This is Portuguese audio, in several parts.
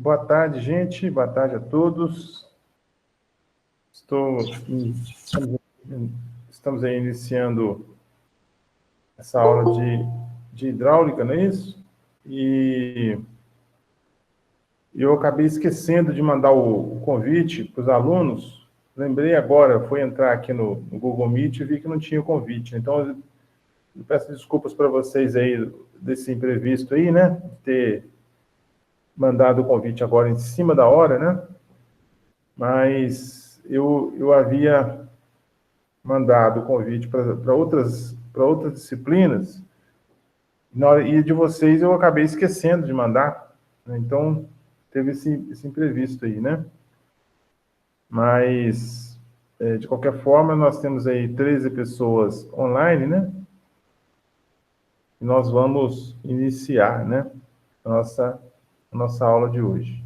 Boa tarde, gente. Boa tarde a todos. Estamos aí iniciando essa aula de hidráulica, não é isso? E eu acabei esquecendo de mandar o convite para os alunos. Lembrei agora, fui entrar aqui no Google Meet e vi que não tinha o convite. Então, eu peço desculpas para vocês aí desse imprevisto aí, né? Ter mandado o convite agora em cima da hora, né? Mas eu havia mandado o convite para outras disciplinas, e de vocês eu acabei esquecendo de mandar, né? Então, teve esse imprevisto aí, né? Mas, de qualquer forma, nós temos aí 13 pessoas online, né? E nós vamos iniciar, né, a nossa aula de hoje.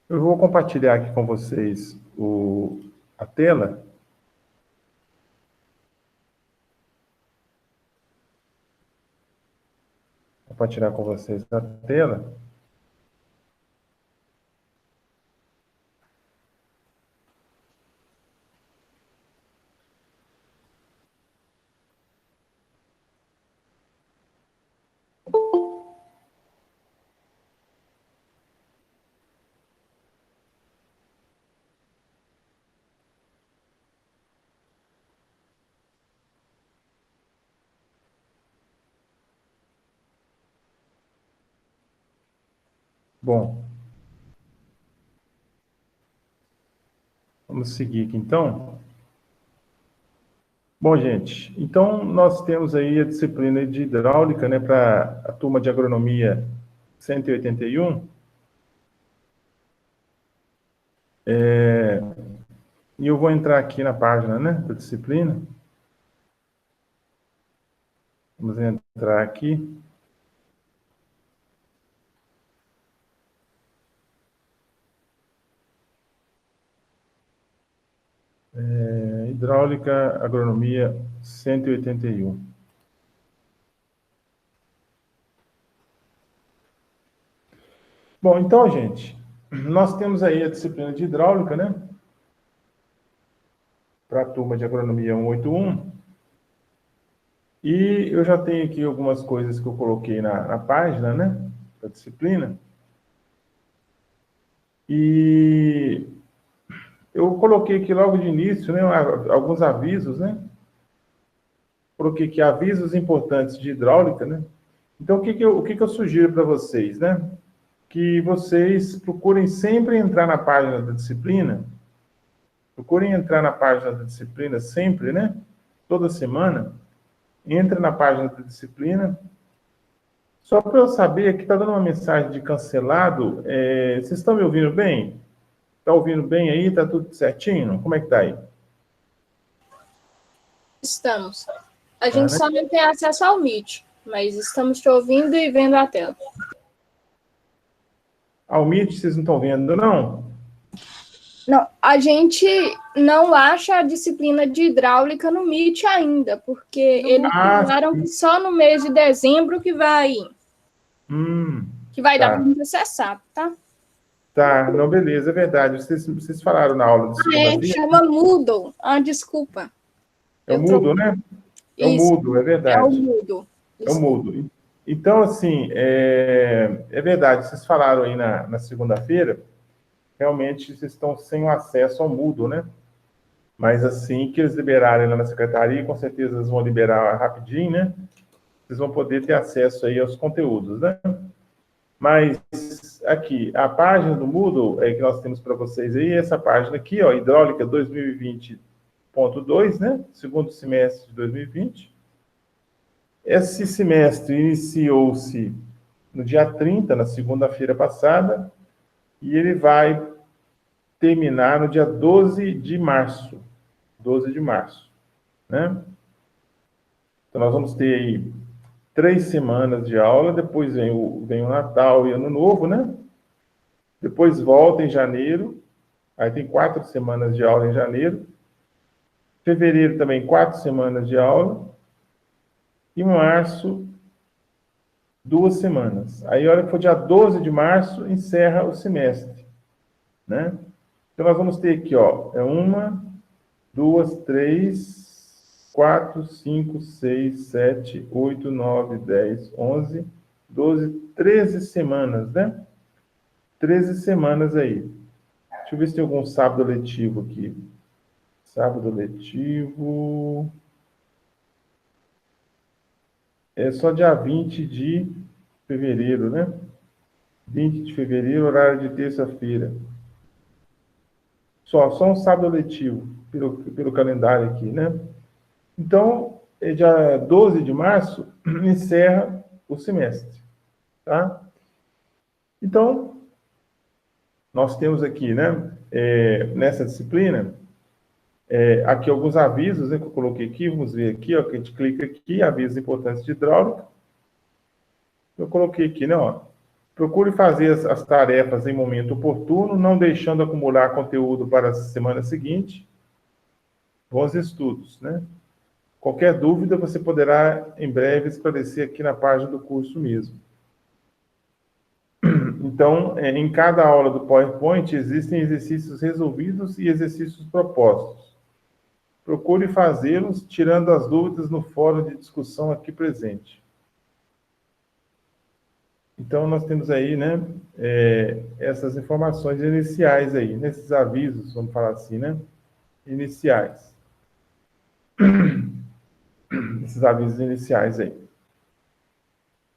Eu vou compartilhar aqui com vocês a tela. Compartilhar com vocês a tela. Bom, vamos seguir aqui, então. Bom, gente, então nós temos aí a disciplina de hidráulica, né, para a turma de agronomia 181. E eu vou entrar aqui na página, né, da disciplina. Vamos entrar aqui. Hidráulica, agronomia 181. Bom, então, gente, nós temos aí a disciplina de hidráulica, né? Para a turma de agronomia 181. E eu já tenho aqui algumas coisas que eu coloquei na página, né? Da disciplina. E eu coloquei aqui logo de início, né? Alguns avisos, né? Coloquei aqui avisos importantes de hidráulica, né? Então, o que eu sugiro para vocês, né? Que vocês procurem sempre entrar na página da disciplina. Procurem entrar na página da disciplina sempre, né? Toda semana. Entra na página da disciplina. Só para eu saber que está dando uma mensagem de cancelado. Vocês estão me ouvindo bem? Está ouvindo bem aí? Está tudo certinho? Como é que está aí? Estamos. A gente só não tem acesso ao Meet, mas estamos te ouvindo e vendo a tela. Ao Meet vocês não estão vendo, não? Não, a gente não acha a disciplina de hidráulica no Meet ainda, porque eles falaram que só no mês de dezembro que vai dar para a gente acessar, tá? Tá, não, beleza, é verdade. Vocês falaram na aula de segunda-feira. Chama Moodle. Desculpa. É o Moodle, né? É o Moodle, é verdade. É o Moodle. É o Moodle. Então, assim, é verdade, vocês falaram aí na segunda-feira, realmente vocês estão sem o acesso ao Moodle, né? Mas assim que eles liberarem lá na secretaria, com certeza eles vão liberar rapidinho, né? Vocês vão poder ter acesso aí aos conteúdos, né? Mas aqui, a página do Moodle que nós temos para vocês aí, essa página aqui, ó, Hidráulica 2020.2, né? Segundo semestre de 2020. Esse semestre iniciou-se no dia 30, na segunda-feira passada, e ele vai terminar no dia 12 de março. 12 de março, né? Então, nós vamos ter aí 3 semanas de aula, depois vem o Natal e Ano Novo, né? Depois volta em janeiro, aí tem 4 semanas de aula em janeiro. Fevereiro também 4 semanas de aula. e março, 2 semanas. Aí, a hora que for dia 12 de março, encerra o semestre, né? Então, nós vamos ter aqui, ó, 1, 2, 3, 4, 5, 6, 7, 8, 9, 10, 11, 12, 13 semanas, né? 13 semanas aí. Deixa eu ver se tem algum sábado letivo aqui. Sábado letivo... É só dia 20 de fevereiro, né? 20 de fevereiro, horário de terça-feira. Só um sábado letivo, pelo calendário aqui, né? Então, dia 12 de março, encerra o semestre, tá? Então, nós temos aqui, né, nessa disciplina, aqui alguns avisos, né, que eu coloquei aqui, vamos ver aqui, ó, que a gente clica aqui, avisos importantes de hidráulica. Eu coloquei aqui, né, ó, procure fazer as tarefas em momento oportuno, não deixando acumular conteúdo para a semana seguinte. Bons estudos, né? Qualquer dúvida, você poderá, em breve, esclarecer aqui na página do curso mesmo. Então, em cada aula do PowerPoint, existem exercícios resolvidos e exercícios propostos. Procure fazê-los, tirando as dúvidas no fórum de discussão aqui presente. Então, nós temos aí, né, essas informações iniciais aí, nesses avisos, vamos falar assim, né, iniciais. Esses avisos iniciais aí.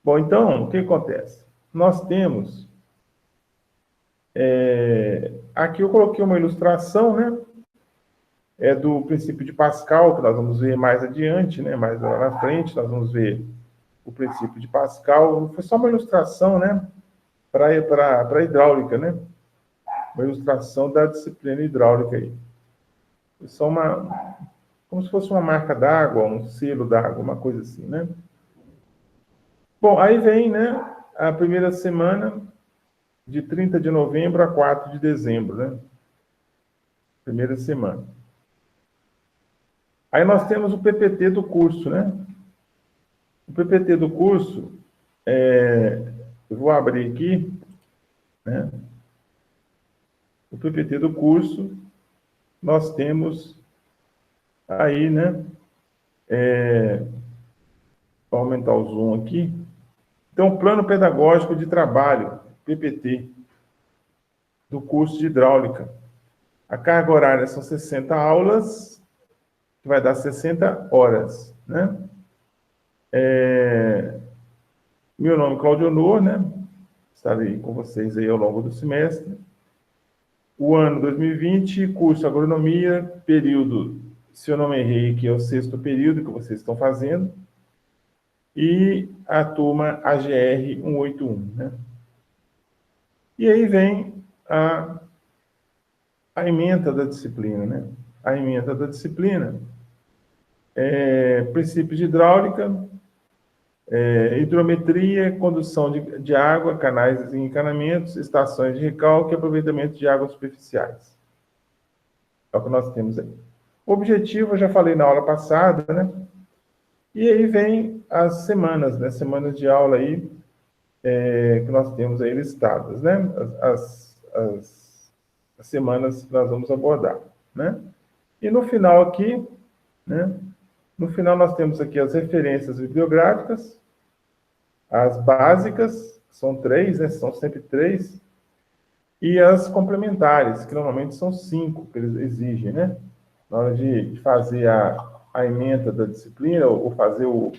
Bom, então, o que acontece? Nós temos... aqui eu coloquei uma ilustração, né, do princípio de Pascal, que nós vamos ver mais adiante, né, mais lá na frente, nós vamos ver o princípio de Pascal. Foi só uma ilustração, né, para hidráulica, né, uma ilustração da disciplina hidráulica aí. Foi só como se fosse uma marca d'água, um selo d'água, uma coisa assim, né. Bom, aí vem, né, a primeira semana de 30 de novembro a 4 de dezembro, né, primeira semana. Aí nós temos o PPT do curso, né? O PPT do curso, eu vou abrir aqui, né? O PPT do curso, nós temos aí, né? Vou aumentar o zoom aqui. Então, Plano Pedagógico de Trabalho, PPT, do curso de Hidráulica. A carga horária são 60 aulas, que vai dar 60 horas, né? Meu nome é Claudio Honor, né? Estarei com vocês aí ao longo do semestre. O ano 2020, curso Agronomia, período, se eu não me errei, que é o 6º período que vocês estão fazendo, e a turma AGR 181, né? E aí vem a ementa da disciplina, né? A ementa da disciplina princípios de hidráulica, hidrometria, condução de água, canais e encanamentos, estações de recalque e aproveitamento de águas superficiais. É o que nós temos aí. O objetivo, eu já falei na aula passada, né? E aí vem as semanas, né? Semanas de aula aí, que nós temos aí listadas, né? As semanas que nós vamos abordar, né? E no final aqui, né? No final nós temos aqui as referências bibliográficas, as básicas, são 3, né? São sempre 3, e as complementares, que normalmente são 5, que eles exigem, né? Na hora de fazer a ementa da disciplina, ou fazer o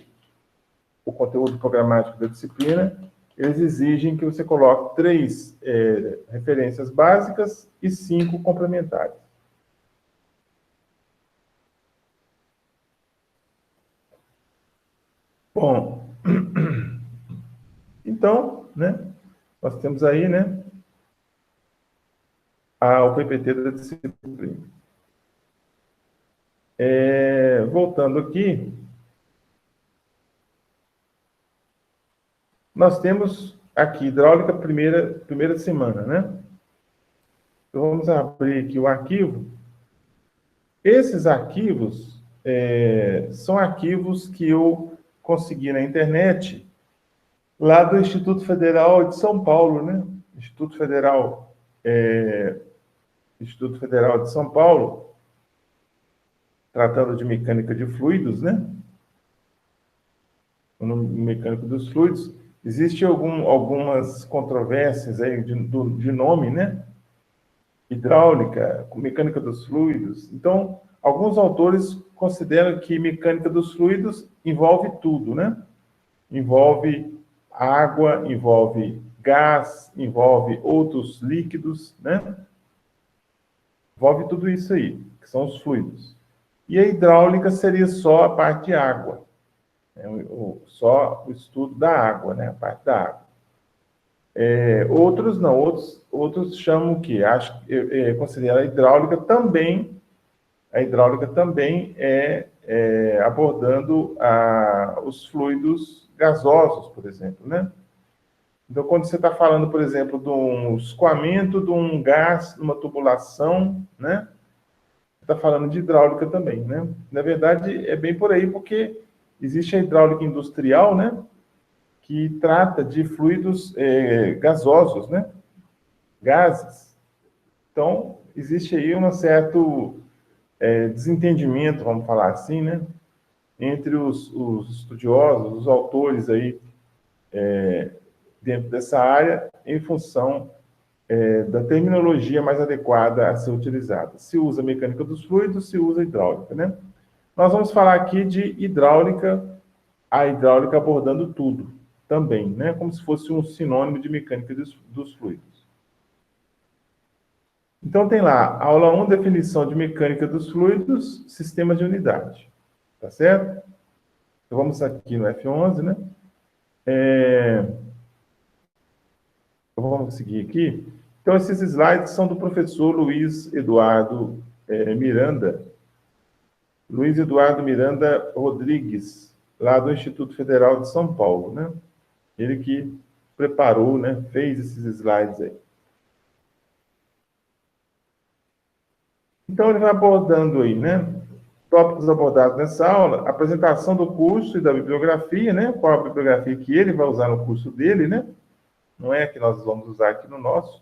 conteúdo programático da disciplina, eles exigem que você coloque 3 referências básicas e 5 complementares. Bom, então, né, nós temos aí, né, o PPT da disciplina. Voltando aqui, nós temos aqui hidráulica primeira semana, né? Então, vamos abrir aqui o arquivo. Esses arquivos são arquivos que eu conseguir na internet, lá do Instituto Federal de São Paulo, né? Instituto Federal de São Paulo, tratando de mecânica de fluidos, né? O nome mecânico dos fluidos. Existem algumas controvérsias aí de nome, né? Hidráulica, mecânica dos fluidos. Então, alguns autores consideram que mecânica dos fluidos envolve tudo, né? Envolve água, envolve gás, envolve outros líquidos, né? Envolve tudo isso aí, que são os fluidos. E a hidráulica seria só a parte de água, né? Só o estudo da água, né? A parte da água. Outros não, outros chamam o quê? Considera a hidráulica também abordando os fluidos gasosos, por exemplo, né? Então, quando você está falando, por exemplo, de um escoamento de um gás numa tubulação, né? Você está falando de hidráulica também, né? Na verdade, é bem por aí, porque existe a hidráulica industrial, né? Que trata de fluidos gasosos, né? Gases. Então, existe aí um certo desentendimento, vamos falar assim, né? Entre os estudiosos, os autores aí dentro dessa área, em função da terminologia mais adequada a ser utilizada. Se usa mecânica dos fluidos, se usa hidráulica, né? Nós vamos falar aqui de hidráulica, a hidráulica abordando tudo também, né? Como se fosse um sinônimo de mecânica dos fluidos. Então, tem lá, aula 1, definição de mecânica dos fluidos, sistemas de unidade. Tá certo? Então, vamos aqui no F11, né? Vamos seguir aqui. Então, esses slides são do professor Luiz Eduardo Miranda. Luiz Eduardo Miranda Rodrigues, lá do Instituto Federal de São Paulo, né? Ele que preparou, né? Fez esses slides aí. Então, ele vai abordando aí, né? Tópicos abordados nessa aula, apresentação do curso e da bibliografia, né? Qual a bibliografia que ele vai usar no curso dele, né? Não é a que nós vamos usar aqui no nosso.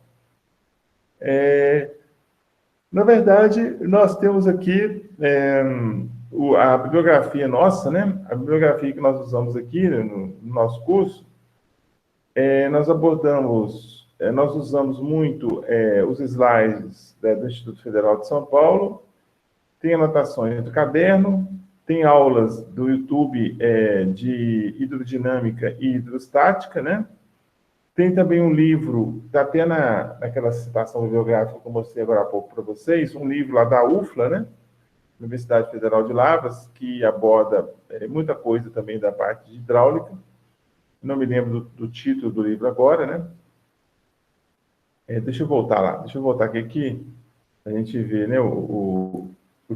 Na verdade, nós temos aqui a bibliografia nossa, né? A bibliografia que nós usamos aqui no nosso curso, nós usamos muito os slides do Instituto Federal de São Paulo, tem anotações do caderno, tem aulas do YouTube de hidrodinâmica e hidrostática, né? Tem também um livro, está até naquela citação bibliográfica que eu mostrei agora há pouco para vocês, um livro lá da UFLA, né? Universidade Federal de Lavras, que aborda muita coisa também da parte de hidráulica. Não me lembro do título do livro agora, né? Deixa eu voltar lá, deixa eu voltar aqui a gente vê, né, o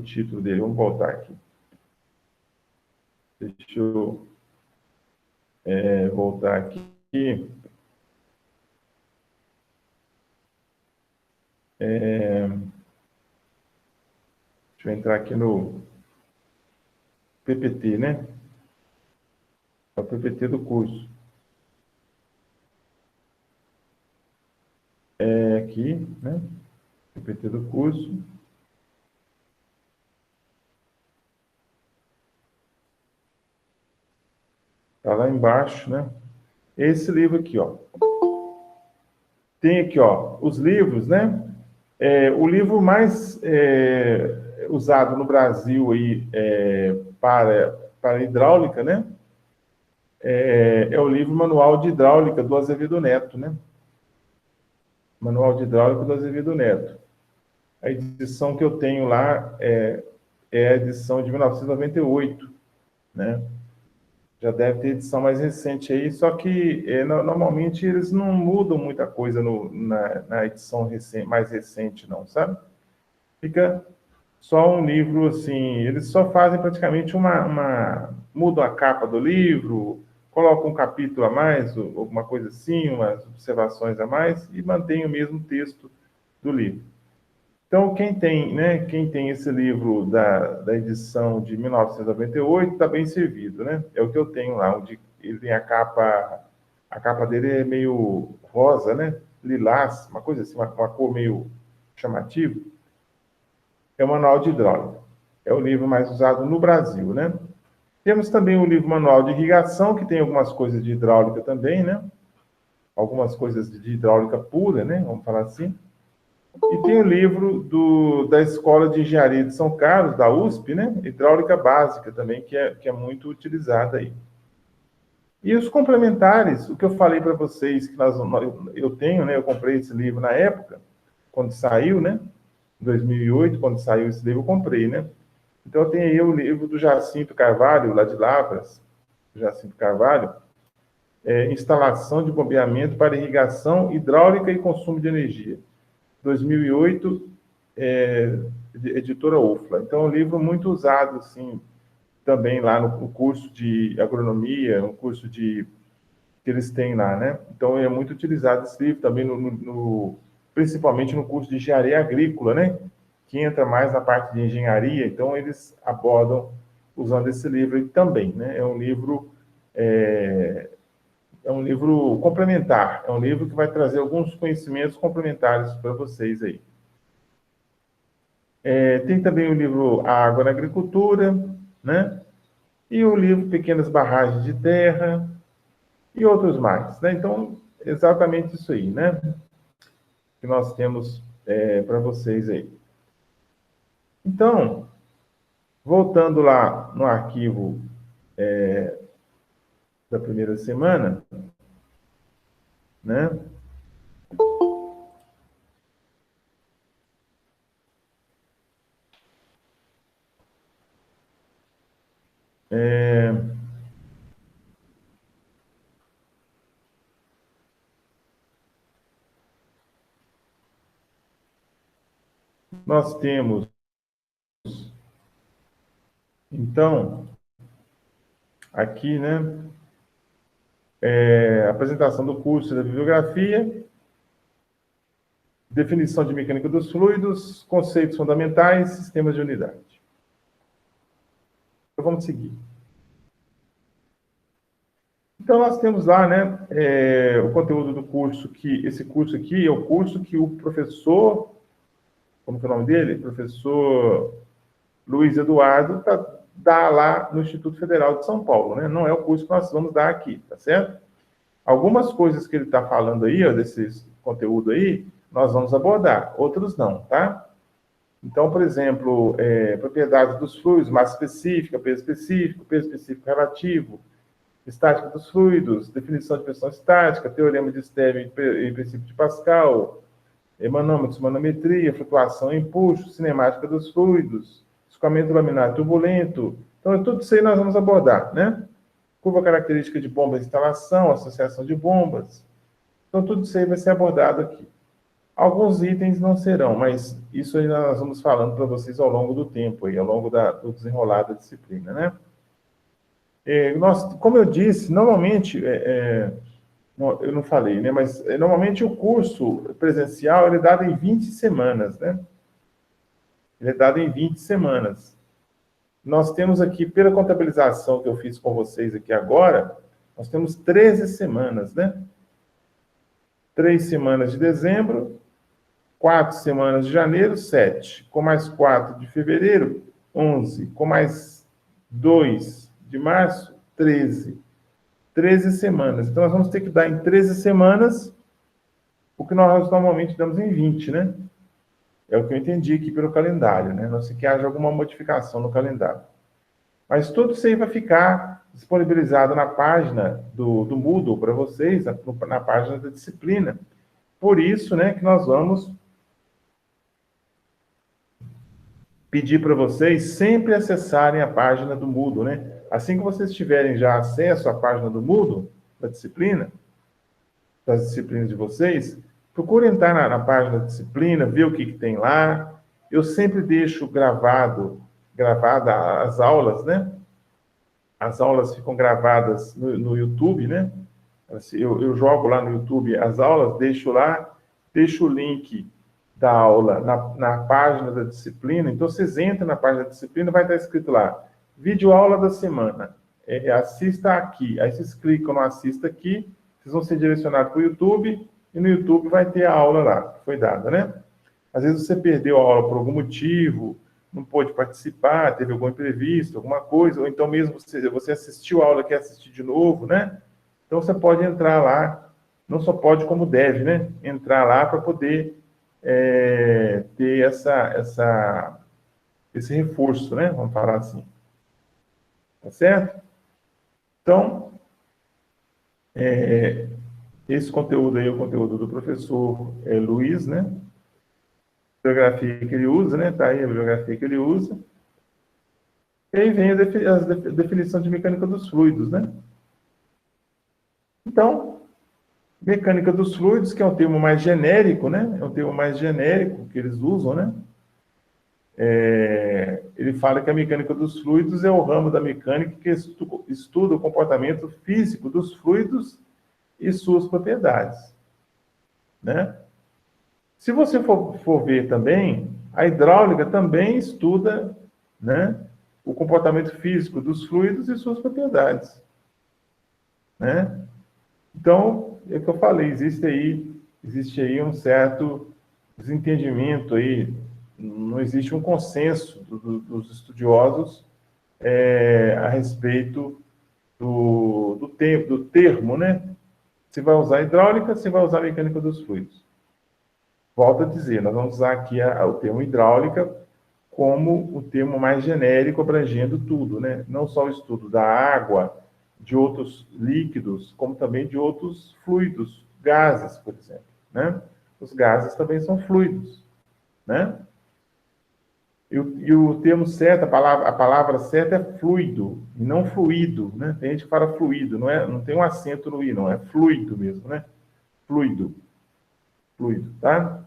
título dele. Vamos voltar aqui. Deixa eu voltar aqui. Deixa eu entrar aqui no PPT, né? É o PPT do curso. Aqui, né? PPT do curso. Está lá embaixo, né? Esse livro aqui, ó. Tem aqui, ó, os livros, né? O livro mais usado no Brasil aí, para hidráulica, né? É o livro Manual de Hidráulica do Azevedo Neto, né? Manual de Hidráulica do Azevedo Neto. A edição que eu tenho lá é a edição de 1998, né? Já deve ter edição mais recente aí, só que normalmente eles não mudam muita coisa na edição mais recente, não, sabe? Fica só um livro, assim, eles só fazem praticamente mudam a capa do livro, colocam um capítulo a mais, alguma coisa assim, umas observações a mais, e mantém o mesmo texto do livro. Então, quem tem esse livro da edição de 1998 está bem servido, né? É o que eu tenho lá, onde ele tem a capa dele é meio rosa, né? Lilás, uma coisa assim, uma cor meio chamativa. É o Manual de Hidráulica. É o livro mais usado no Brasil, né? Temos também o livro Manual de Irrigação, que tem algumas coisas de hidráulica também, né? Algumas coisas de hidráulica pura, né? Vamos falar assim. E tem o livro da Escola de Engenharia de São Carlos, da USP, né? Hidráulica Básica também, que é muito utilizada aí. E os complementares, o que eu falei para vocês, que eu tenho, né? Eu comprei esse livro na época, quando saiu, né? Em 2008, quando saiu esse livro, eu comprei, né? Então, eu tenho aí o livro do Jacinto Carvalho, lá de Lavras, Jacinto Carvalho, Instalação de Bombeamento para Irrigação Hidráulica e Consumo de Energia. 2008, editora UFLA. Então, é um livro muito usado, assim, também lá no curso de agronomia, no curso que eles têm lá, né? Então, é muito utilizado esse livro também, principalmente no curso de engenharia agrícola, né? Que entra mais na parte de engenharia. Então, eles abordam usando esse livro também, né? É um livro complementar, é um livro que vai trazer alguns conhecimentos complementares para vocês aí. Tem também o livro A Água na Agricultura, né? E o livro Pequenas Barragens de Terra e outros mais, né? Então, exatamente isso aí, né? Que nós temos para vocês aí. Então, voltando lá no arquivo da primeira semana, né? Nós temos, então, aqui, né? Apresentação do curso da bibliografia, definição de mecânica dos fluidos, conceitos fundamentais, sistemas de unidade. Então, vamos seguir. Então, nós temos lá, né, o conteúdo do curso, esse curso aqui é o curso que o professor, como que é o nome dele? Professor Luiz Eduardo, dá lá no Instituto Federal de São Paulo, né? Não é o curso que nós vamos dar aqui, tá certo? Algumas coisas que ele está falando aí, ó, desse conteúdo aí, nós vamos abordar, outros não, tá? Então, por exemplo, propriedades dos fluidos, massa específica, peso específico relativo, estática dos fluidos, definição de pressão estática, teorema de Stevin e princípio de Pascal, manômetros, manometria, flutuação e impulso, cinemática dos fluidos, escoamento laminar turbulento. Então, tudo isso aí nós vamos abordar, né? Curva característica de bomba de instalação, associação de bombas. Então, tudo isso aí vai ser abordado aqui. Alguns itens não serão, mas isso aí nós vamos falando para vocês ao longo do tempo, aí, ao longo do desenrolar da disciplina, né? Como eu disse, normalmente, eu não falei, né? Mas normalmente o curso presencial ele é dado em 20 semanas, né? Ele é dado em 20 semanas. Nós temos aqui, pela contabilização que eu fiz com vocês aqui agora, nós temos 13 semanas, né? 3 semanas de dezembro, 4 semanas de janeiro, 7. Com mais 4 de fevereiro, 11. Com mais 2 de março, 13. 13 semanas. Então, nós vamos ter que dar em 13 semanas o que nós normalmente damos em 20, né? É o que eu entendi aqui pelo calendário, né? Não sei que haja alguma modificação no calendário. Mas tudo isso aí vai ficar disponibilizado na página do Moodle para vocês, na página da disciplina. Por isso, né, que nós vamos pedir para vocês sempre acessarem a página do Moodle, né? Assim que vocês tiverem já acesso à página do Moodle, da disciplina, das disciplinas de vocês, procurem entrar na página da disciplina, ver o que tem lá. Eu sempre deixo gravada as aulas, né? As aulas ficam gravadas no YouTube, né? Eu jogo lá no YouTube as aulas, deixo lá, deixo o link da aula na página da disciplina. Então, vocês entram na página da disciplina, vai estar escrito lá, vídeo aula da semana. Assista aqui. Aí vocês clicam no assista aqui, vocês vão ser direcionados para o YouTube, e no YouTube vai ter a aula lá, que foi dada, né? Às vezes você perdeu a aula por algum motivo, não pôde participar, teve algum imprevisto, alguma coisa, ou então mesmo você assistiu a aula, quer assistir de novo, né? Então você pode entrar lá, não só pode como deve, né? Entrar lá para poder ter esse reforço, né? Vamos falar assim. Tá certo? Então, esse conteúdo aí é o conteúdo do professor Luiz, né? A bibliografia que ele usa, né? Tá aí a bibliografia que ele usa. E aí vem a definição de mecânica dos fluidos, né? Então, mecânica dos fluidos, que é um termo mais genérico, né? É um termo mais genérico que eles usam, né? Ele fala que a mecânica dos fluidos é o ramo da mecânica que estuda o comportamento físico dos fluidos e suas propriedades, né? Se você for ver também, a hidráulica também estuda, né, o comportamento físico dos fluidos e suas propriedades, né? Então, é o que eu falei, existe aí um certo desentendimento aí, não existe um consenso dos estudiosos a respeito do termo, né? Se vai usar hidráulica, se vai usar mecânica dos fluidos. Volto a dizer, nós vamos usar aqui o termo hidráulica como o termo mais genérico, abrangendo tudo, né? Não só o estudo da água, de outros líquidos, como também de outros fluidos, gases, por exemplo, né? Os gases também são fluidos, né? E o termo certo, a palavra certa é fluido, e não fluido, né? Tem gente que fala fluido, não tem um acento no i, não, é fluido mesmo, né? Fluido, tá?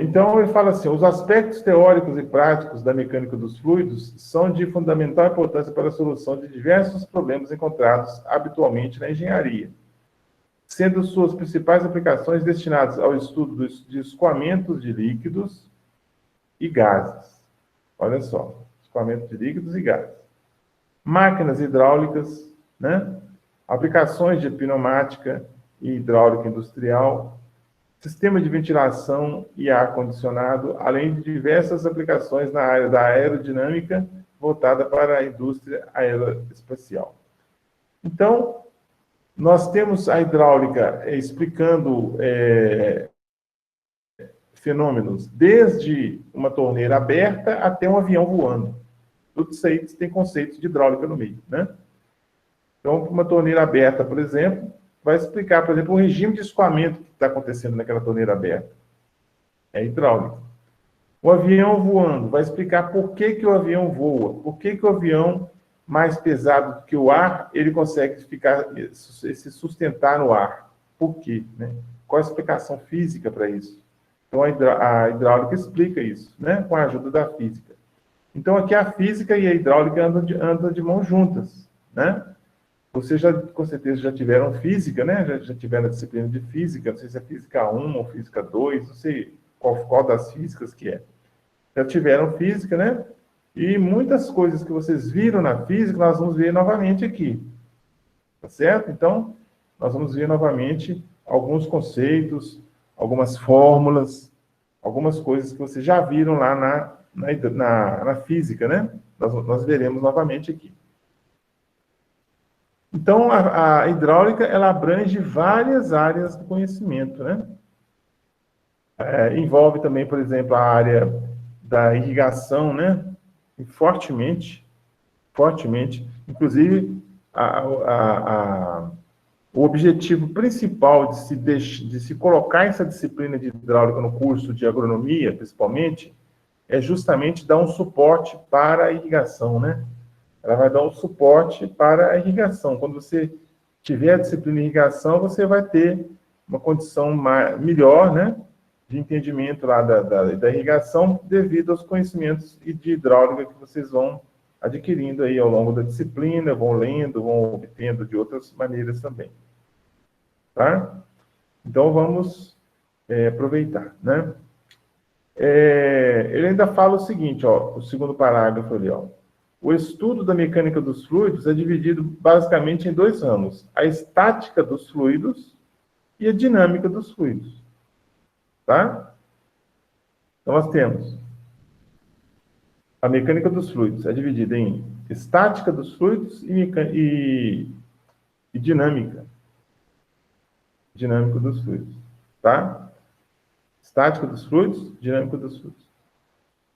Então, ele fala assim, os aspectos teóricos e práticos da mecânica dos fluidos são de fundamental importância para a solução de diversos problemas encontrados habitualmente na engenharia, sendo suas principais aplicações destinadas ao estudo de escoamentos de líquidos e gases. Olha só, escoamento de líquidos e gases. Máquinas hidráulicas, né? Aplicações de pneumática e hidráulica industrial, sistema de ventilação e ar-condicionado, além de diversas aplicações na área da aerodinâmica voltada para a indústria aeroespacial. Então, nós temos a hidráulica explicando fenômenos desde uma torneira aberta até um avião voando. Tudo isso aí tem conceitos de hidráulica no meio, né? Então, uma torneira aberta, por exemplo, vai explicar, por exemplo, o regime de escoamento que está acontecendo naquela torneira aberta. É hidráulica. O avião voando vai explicar por que o avião voa, por que o avião, mais pesado do que o ar, ele consegue se sustentar no ar. Por quê? Né? Qual a explicação física para isso? Então, a hidráulica explica isso, né? Com a ajuda da física. Então, aqui a física e a hidráulica andam de mãos juntas, né? Vocês com certeza já tiveram física, né? Já tiveram a disciplina de física, não sei se é física 1 ou física 2, não sei qual das físicas que é. Já tiveram física, né? E muitas coisas que vocês viram na física, nós vamos ver novamente aqui. Tá certo? Então, nós vamos ver novamente alguns conceitos, algumas fórmulas, algumas coisas que vocês já viram lá na física, né? Nós veremos novamente aqui. Então, a hidráulica, ela abrange várias áreas do conhecimento, né? Envolve também, por exemplo, a área da irrigação, né? E fortemente, inclusive, o objetivo principal de se colocar essa disciplina de hidráulica no curso de agronomia, principalmente, é justamente dar um suporte para a irrigação, né? Ela vai dar um suporte para a irrigação. Quando você tiver a disciplina de irrigação, você vai ter uma condição melhor, né, de entendimento lá da irrigação, devido aos conhecimentos de hidráulica que vocês vão adquirindo aí ao longo da disciplina, vão lendo, vão obtendo de outras maneiras também. Tá? Então, vamos aproveitar, né? Ele ainda fala o seguinte, ó, o segundo parágrafo ali, ó. O estudo da mecânica dos fluidos é dividido basicamente em dois ramos: a estática dos fluidos e a dinâmica dos fluidos. Tá? Então, nós temos a mecânica dos fluidos, é dividida em estática dos fluidos e dinâmica. Dinâmica dos fluidos. Tá? Estática dos fluidos, dinâmica dos fluidos.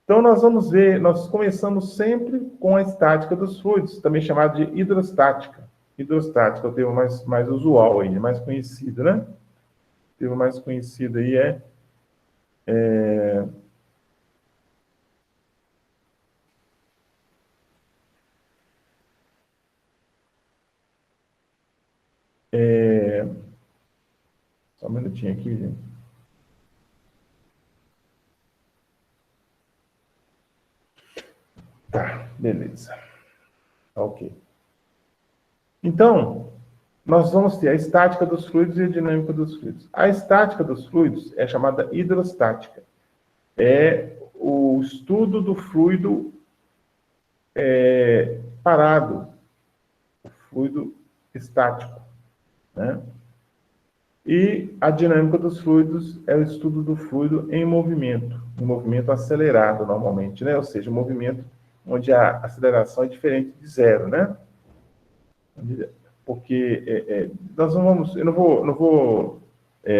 Então, nós vamos ver, nós começamos sempre com a estática dos fluidos, também chamada de hidrostática. Hidrostática é o termo mais usual aí, mais conhecido, né? O termo mais conhecido aí só um minutinho aqui, gente. Tá, beleza. Ok. Então, nós vamos ter a estática dos fluidos e a dinâmica dos fluidos. A estática dos fluidos é chamada hidrostática. É o estudo do fluido parado, o fluido estático, né? E a dinâmica dos fluidos é o estudo do fluido em movimento acelerado normalmente, né? Ou seja, um movimento onde a aceleração é diferente de zero, né? Porque nós não vamos, eu não vou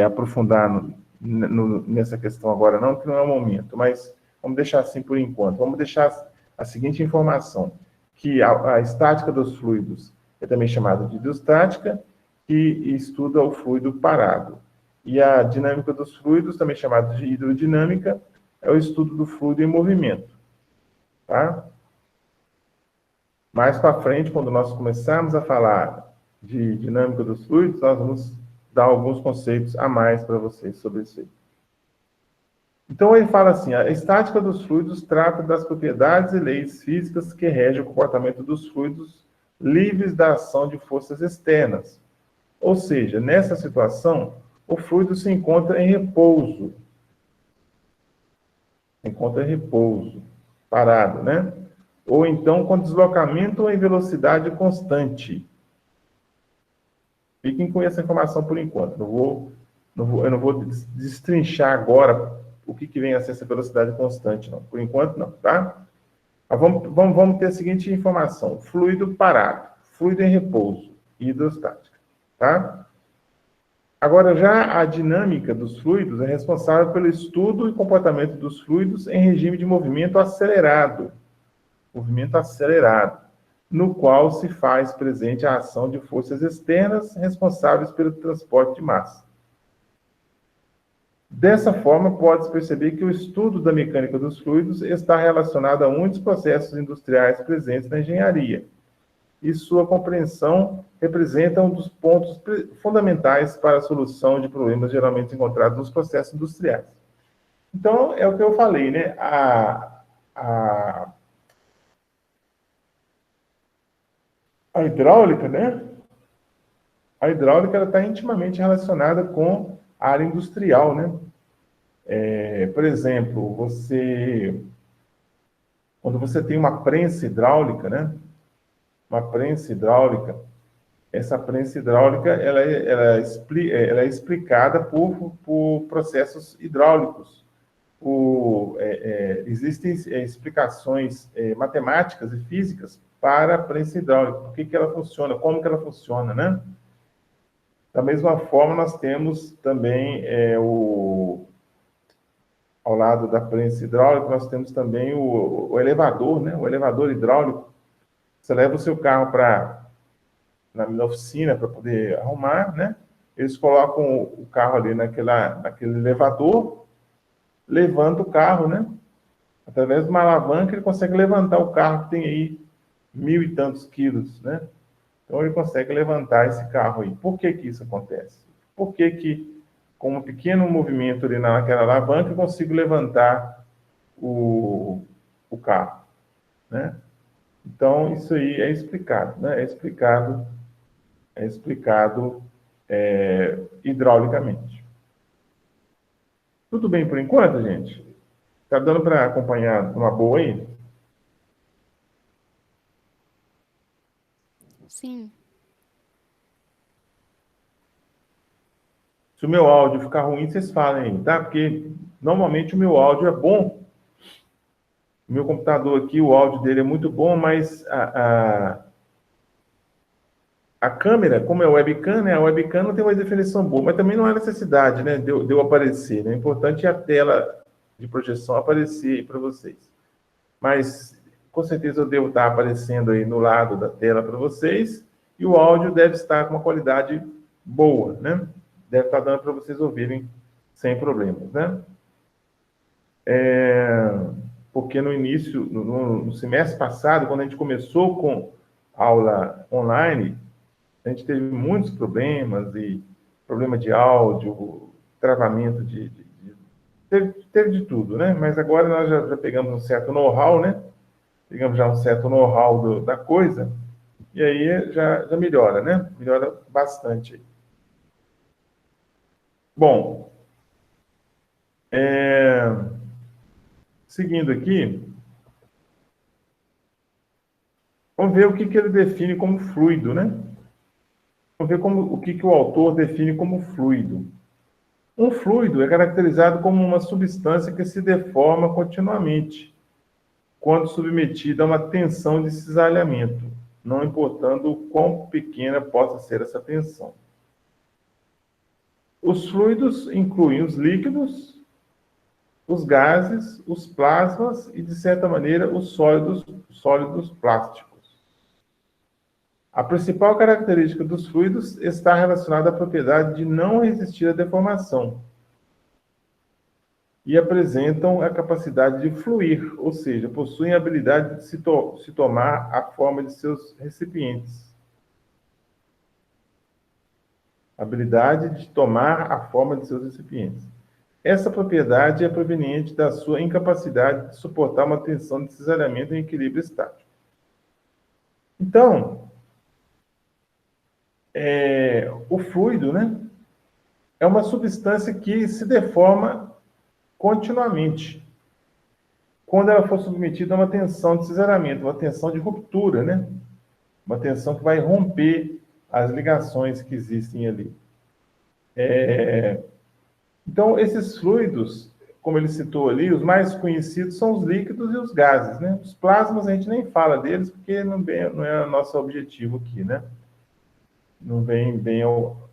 aprofundar nessa questão agora não, que não é o momento, mas vamos deixar assim por enquanto. Vamos deixar a seguinte informação, que a estática dos fluidos é também chamada de hidrostática, que estuda o fluido parado. E a dinâmica dos fluidos, também chamada de hidrodinâmica, é o estudo do fluido em movimento. Tá? Mais para frente, quando nós começarmos a falar de dinâmica dos fluidos, nós vamos dar alguns conceitos a mais para vocês sobre isso aí. Então, ele fala assim, a estática dos fluidos trata das propriedades e leis físicas que regem o comportamento dos fluidos livres da ação de forças externas. Ou seja, nessa situação, o fluido se encontra em repouso. Parado, né? Ou então com deslocamento em velocidade constante. Fiquem com essa informação por enquanto. Eu não vou destrinchar agora o que vem a ser essa velocidade constante, não. Por enquanto, não, tá? Mas vamos ter a seguinte informação. Fluido parado, fluido em repouso, hidrostática, tá? Agora, já a dinâmica dos fluidos é responsável pelo estudo e comportamento dos fluidos em regime de movimento acelerado, no qual se faz presente a ação de forças externas responsáveis pelo transporte de massa. Dessa forma, pode-se perceber que o estudo da mecânica dos fluidos está relacionado a muitos processos industriais presentes na engenharia, e sua compreensão representa um dos pontos fundamentais para a solução de problemas geralmente encontrados nos processos industriais. Então, é o que eu falei, né? A hidráulica, né? A hidráulica está intimamente relacionada com a área industrial, né? Por exemplo, quando você tem uma prensa hidráulica, né? Essa prensa hidráulica ela é explicada por processos hidráulicos. Existem explicações matemáticas e físicas para a prensa hidráulica, por que ela funciona, como que ela funciona, né? Da mesma forma, nós temos também ao lado da prensa hidráulica, nós temos também o elevador, né? O elevador hidráulico. Você leva o seu carro na oficina para poder arrumar, né? Eles colocam o carro ali naquele elevador, levanta o carro, né? Através de uma alavanca, ele consegue levantar o carro que tem aí 1.000 e tantos quilos, né? Então, ele consegue levantar esse carro aí. Por que isso acontece? Por que com um pequeno movimento ali naquela alavanca, eu consigo levantar o carro, né? Então, isso aí é explicado, né? É explicado hidraulicamente. Tudo bem por enquanto, gente? Tá dando para acompanhar uma boa aí? Sim. Se o meu áudio ficar ruim, vocês falem aí, tá? Porque normalmente o meu áudio é bom. O meu computador aqui, o áudio dele é muito bom, mas a câmera, como é webcam, né? A webcam não tem uma definição boa, mas também não há necessidade, né? De eu aparecer, né? O importante é a tela de projeção aparecer aí para vocês. Mas, com certeza, eu devo estar aparecendo aí no lado da tela para vocês, e o áudio deve estar com uma qualidade boa, né? Deve estar dando para vocês ouvirem sem problemas, né? Porque no início, no semestre passado, quando a gente começou com aula online, a gente teve muitos problemas, e problema de áudio, travamento teve de tudo, né? Mas agora nós já pegamos um certo know-how, né? Pegamos já um certo know-how da coisa, e aí já melhora, né? Melhora bastante. Bom, seguindo aqui, vamos ver o que ele define como fluido, né? Vamos ver o que o autor define como fluido. Um fluido é caracterizado como uma substância que se deforma continuamente, quando submetida a uma tensão de cisalhamento, não importando o quão pequena possa ser essa tensão. Os fluidos incluem os líquidos, os gases, os plasmas e, de certa maneira, os sólidos plásticos. A principal característica dos fluidos está relacionada à propriedade de não resistir à deformação e apresentam a capacidade de fluir, ou seja, possuem a habilidade de se tomar a forma de seus recipientes. Habilidade de tomar a forma de seus recipientes. Essa propriedade é proveniente da sua incapacidade de suportar uma tensão de cisalhamento em equilíbrio estático. Então, o fluido, né, é uma substância que se deforma continuamente quando ela for submetida a uma tensão de cisalhamento, uma tensão de ruptura, né? Uma tensão que vai romper as ligações que existem ali. Então, esses fluidos, como ele citou ali, os mais conhecidos são os líquidos e os gases, né? Os plasmas a gente nem fala deles, porque não é o nosso objetivo aqui, né? Não vem bem ao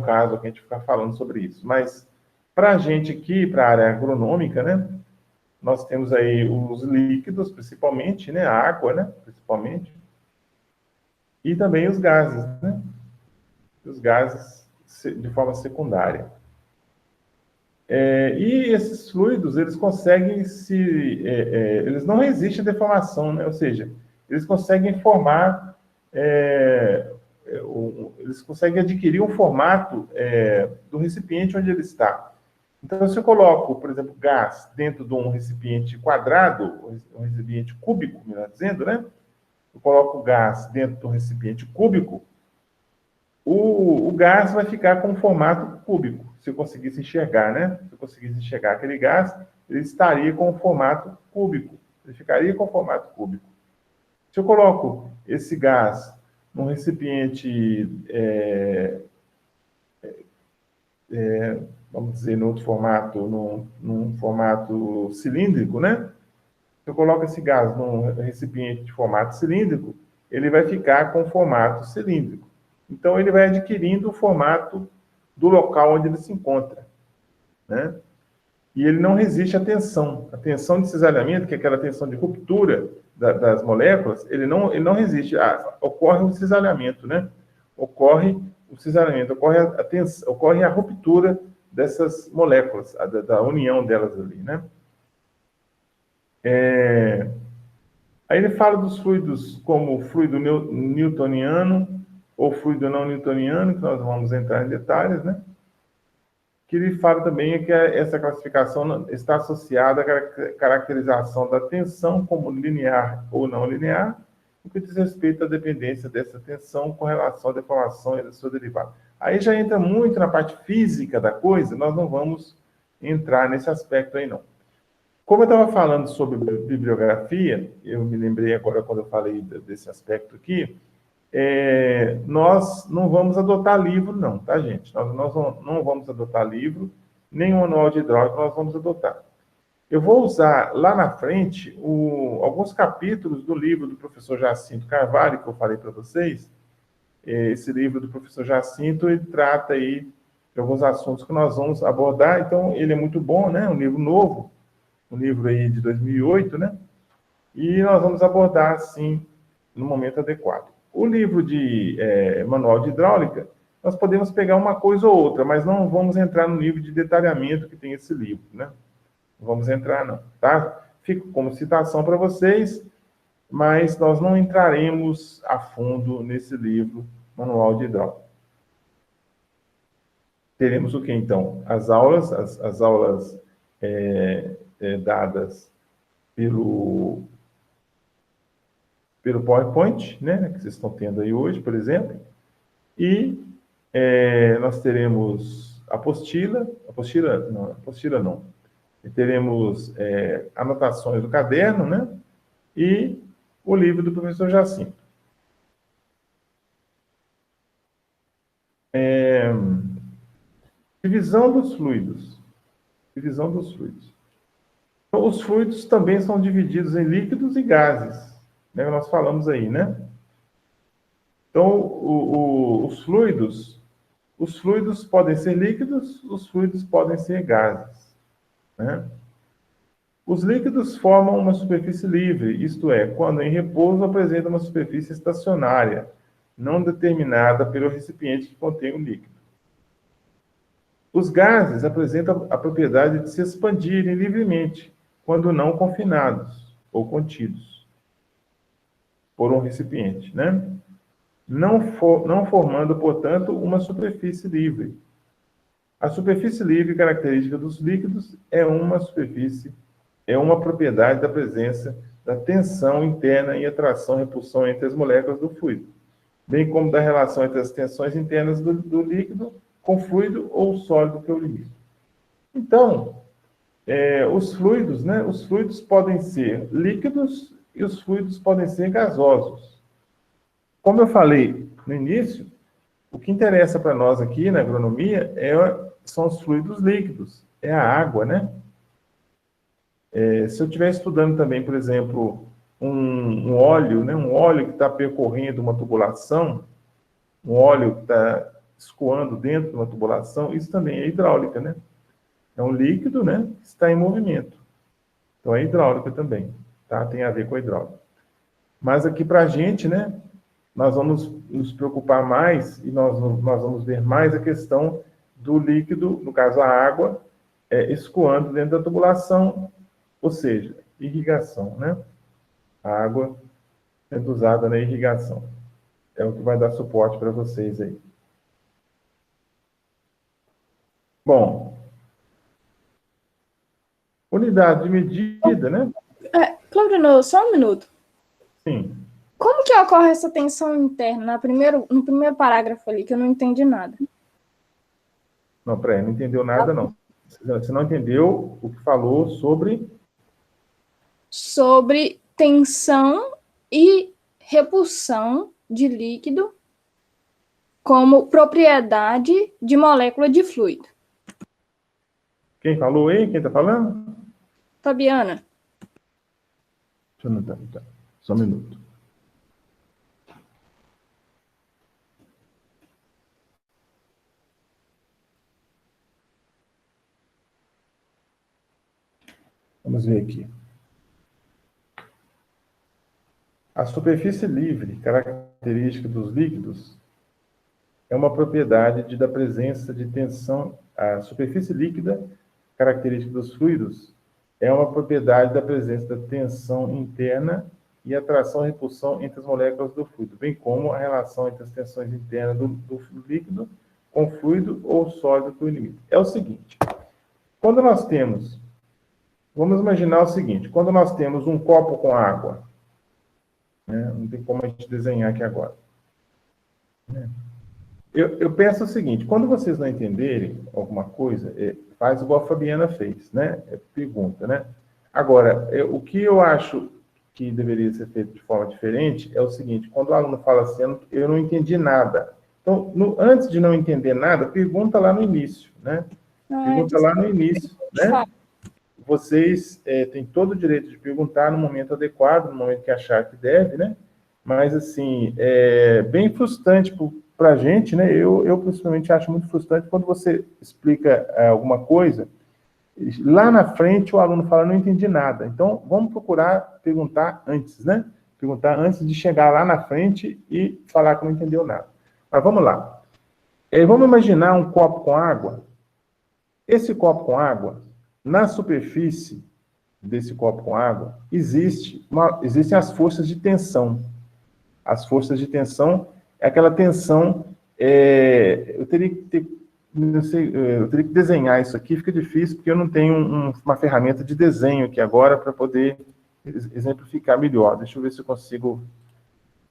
caso aqui a gente ficar falando sobre isso. Mas, para a gente aqui, para a área agronômica, né? Nós temos aí os líquidos, principalmente, né? A água, né? Principalmente. E também os gases, né? Os gases de forma secundária. E esses fluidos, eles conseguem eles não resistem à deformação, né? Ou seja, eles conseguem formar, eles conseguem adquirir um formato do recipiente onde ele está. Então, se eu coloco, por exemplo, gás dentro de um recipiente quadrado, um recipiente cúbico, melhor dizendo, né? Eu coloco o gás dentro de um recipiente cúbico, o gás vai ficar com um formato cúbico, se eu conseguisse enxergar, né? Se eu conseguisse enxergar aquele gás, ele estaria com um formato cúbico, ele ficaria com um formato cúbico. Se eu coloco esse gás num recipiente, vamos dizer, no outro formato, num formato cilíndrico, né? Se eu coloco esse gás num recipiente de formato cilíndrico, ele vai ficar com formato cilíndrico. Então, ele vai adquirindo o formato do local onde ele se encontra, né? E ele não resiste à tensão. A tensão de cisalhamento, que é aquela tensão de ruptura das moléculas, ele não resiste. Ocorre o cisalhamento, né? Ocorre o cisalhamento, ocorre a ruptura dessas moléculas, da união delas ali, né? Aí ele fala dos fluidos como fluido newtoniano ou fluido não newtoniano, que nós vamos entrar em detalhes, né? Que ele fala também que essa classificação está associada à caracterização da tensão como linear ou não linear, o que diz respeito à dependência dessa tensão com relação à deformação e da sua derivada. Aí já entra muito na parte física da coisa, nós não vamos entrar nesse aspecto aí, não. Como eu estava falando sobre bibliografia, eu me lembrei agora quando eu falei desse aspecto aqui, nós não vamos adotar livro, não, tá, gente? Nós não vamos adotar livro, nem o manual de hidráulica nós vamos adotar. Eu vou usar lá na frente alguns capítulos do livro do professor Jacinto Carvalho, que eu falei para vocês. Esse livro do professor Jacinto, ele trata aí de alguns assuntos que nós vamos abordar, então ele é muito bom, né? Um livro novo, um livro aí de 2008, né? E nós vamos abordar, assim, no momento adequado. O livro de manual de hidráulica, nós podemos pegar uma coisa ou outra, mas não vamos entrar no nível de detalhamento que tem esse livro, né? Não vamos entrar, não, tá? Fico como citação para vocês, mas nós não entraremos a fundo nesse livro, Manual de Hidráulica. Teremos o que, então? As aulas dadas pelo PowerPoint, né, que vocês estão tendo aí hoje, por exemplo, e nós teremos apostila não, e teremos anotações do caderno, né, e o livro do professor Jacinto. Divisão dos fluidos. Divisão dos fluidos. Então, os fluidos também são divididos em líquidos e gases, né? Nós falamos aí, né? Então, os fluidos podem ser líquidos, os fluidos podem ser gases, né? Os líquidos formam uma superfície livre, isto é, quando em repouso apresenta uma superfície estacionária, não determinada pelo recipiente que contém o líquido. Os gases apresentam a propriedade de se expandirem livremente, quando não confinados ou contidos por um recipiente, né? Não formando, portanto, uma superfície livre. A superfície livre característica dos líquidos é uma propriedade da presença da tensão interna e atração e repulsão entre as moléculas do fluido, bem como da relação entre as tensões internas do líquido com fluido ou sólido que o limite. Então, os fluidos, né? Os fluidos podem ser líquidos e os fluidos podem ser gasosos. Como eu falei no início, o que interessa para nós aqui na agronomia são os fluidos líquidos, é a água, né? Se eu estiver estudando também, por exemplo, um óleo, né? Um óleo que está percorrendo uma tubulação, um óleo que está escoando dentro de uma tubulação, isso também é hidráulica, né? É um líquido, né, que está em movimento. Então, é hidráulica também, tá? Tem a ver com a hidráulica. Mas aqui para a gente, né, nós vamos nos preocupar mais e nós vamos ver mais a questão do líquido, no caso a água, escoando dentro da tubulação, ou seja, irrigação, né? A água sendo usada na irrigação. É o que vai dar suporte para vocês aí. Bom, unidade de medida, né? Claudinho, só um minuto. Sim. Como que ocorre essa tensão interna no primeiro parágrafo ali, que eu não entendi nada? Não, peraí, não entendeu nada, não. Você não entendeu o que falou sobre... Sobre tensão e repulsão de líquido como propriedade de molécula de fluido. Quem falou aí? Quem está falando? Fabiana. Deixa eu anotar. Tá. Só um minuto. Vamos ver aqui. A superfície livre, característica dos líquidos, é uma propriedade da presença de tensão. A superfície líquida, característica dos fluidos, é uma propriedade da presença da tensão interna e atração e repulsão entre as moléculas do fluido, bem como a relação entre as tensões internas do líquido com o fluido ou sólido que o limita. É o seguinte, quando nós temos, vamos imaginar o seguinte, quando nós temos um copo com água, né, não tem como a gente desenhar aqui agora, né? Eu penso o seguinte, quando vocês não entenderem alguma coisa, faz igual a Fabiana fez, né? Pergunta, né? Agora, o que eu acho que deveria ser feito de forma diferente é o seguinte: quando o aluno fala assim, eu não entendi nada. Então, antes de não entender nada, pergunta lá no início, né? Pergunta lá no início, né? Vocês têm todo o direito de perguntar no momento adequado, no momento que achar que deve, né? Mas, assim, é bem frustrante para a gente, né? Eu, principalmente, acho muito frustrante quando você explica alguma coisa, lá na frente o aluno fala, não entendi nada. Então, vamos procurar perguntar antes, né? Perguntar antes de chegar lá na frente e falar que não entendeu nada. Mas vamos lá. Vamos imaginar um copo com água. Esse copo com água, na superfície desse copo com água, existem as forças de tensão. As forças de tensão é aquela tensão... eu teria que desenhar isso aqui, fica difícil, porque eu não tenho uma ferramenta de desenho aqui agora para poder exemplificar melhor. Deixa eu ver se eu consigo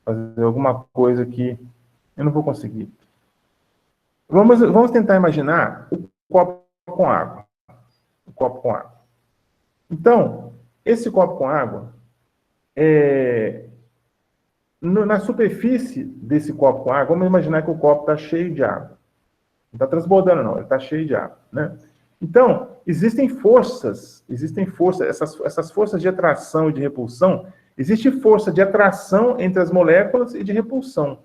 fazer alguma coisa aqui. Eu não vou conseguir. Vamos tentar imaginar o copo com água. O copo com água. Então, esse copo com água, na superfície desse copo com água, vamos imaginar que o copo está cheio de água. Não está transbordando, não, ele está cheio de água, né? Então, existem forças, essas forças de atração e de repulsão. Existe força de atração entre as moléculas e de repulsão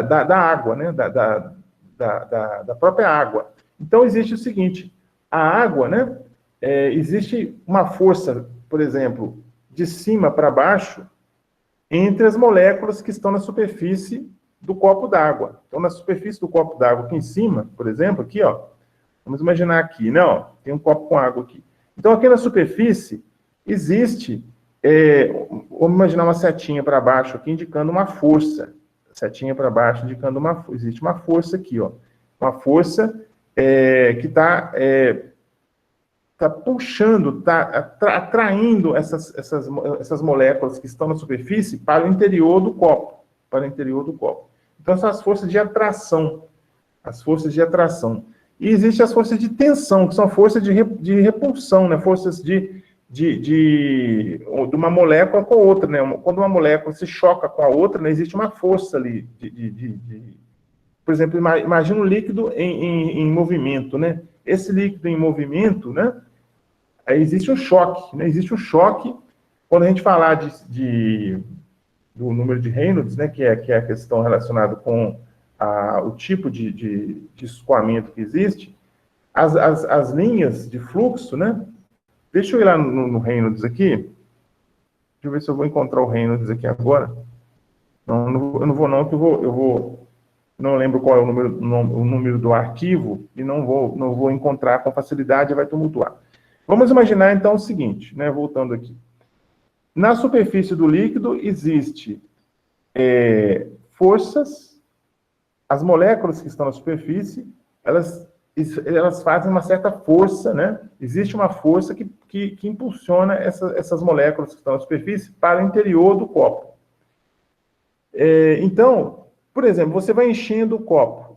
da água, né? Da própria água. Então, existe o seguinte: a água, né? Existe uma força, por exemplo, de cima para baixo, entre as moléculas que estão na superfície do copo d'água. Então, na superfície do copo d'água, aqui em cima, por exemplo, aqui, ó, vamos imaginar aqui, né, ó, tem um copo com água aqui. Então, aqui na superfície, existe, vamos imaginar uma setinha para baixo aqui, indicando uma força. Setinha para baixo, indicando existe uma força aqui, ó. Uma força que está puxando, está atraindo essas moléculas que estão na superfície para o interior do copo. Para o interior do copo. Então, são as forças de atração. As forças de atração. E existem as forças de tensão, que são forças de repulsão, né? Forças de uma molécula com a outra, né? Quando uma molécula se choca com a outra, né, existe uma força ali. Por exemplo, imagina um líquido em movimento, né? Esse líquido em movimento, né? Existe um choque, né? Existe um choque. Quando a gente falar do número de Reynolds, né, que é a questão relacionada com o tipo de escoamento que existe, as linhas de fluxo, né? Deixa eu ir lá no Reynolds aqui. Deixa eu ver se eu vou encontrar o Reynolds aqui agora. Não, eu não vou não, que eu vou não lembro qual é o número do arquivo e não vou encontrar com facilidade e vai tumultuar. Vamos imaginar, então, o seguinte, né, voltando aqui. Na superfície do líquido existe forças, as moléculas que estão na superfície, elas fazem uma certa força, né? Existe uma força que impulsiona essas moléculas que estão na superfície para o interior do copo. Então, por exemplo, você vai enchendo o copo,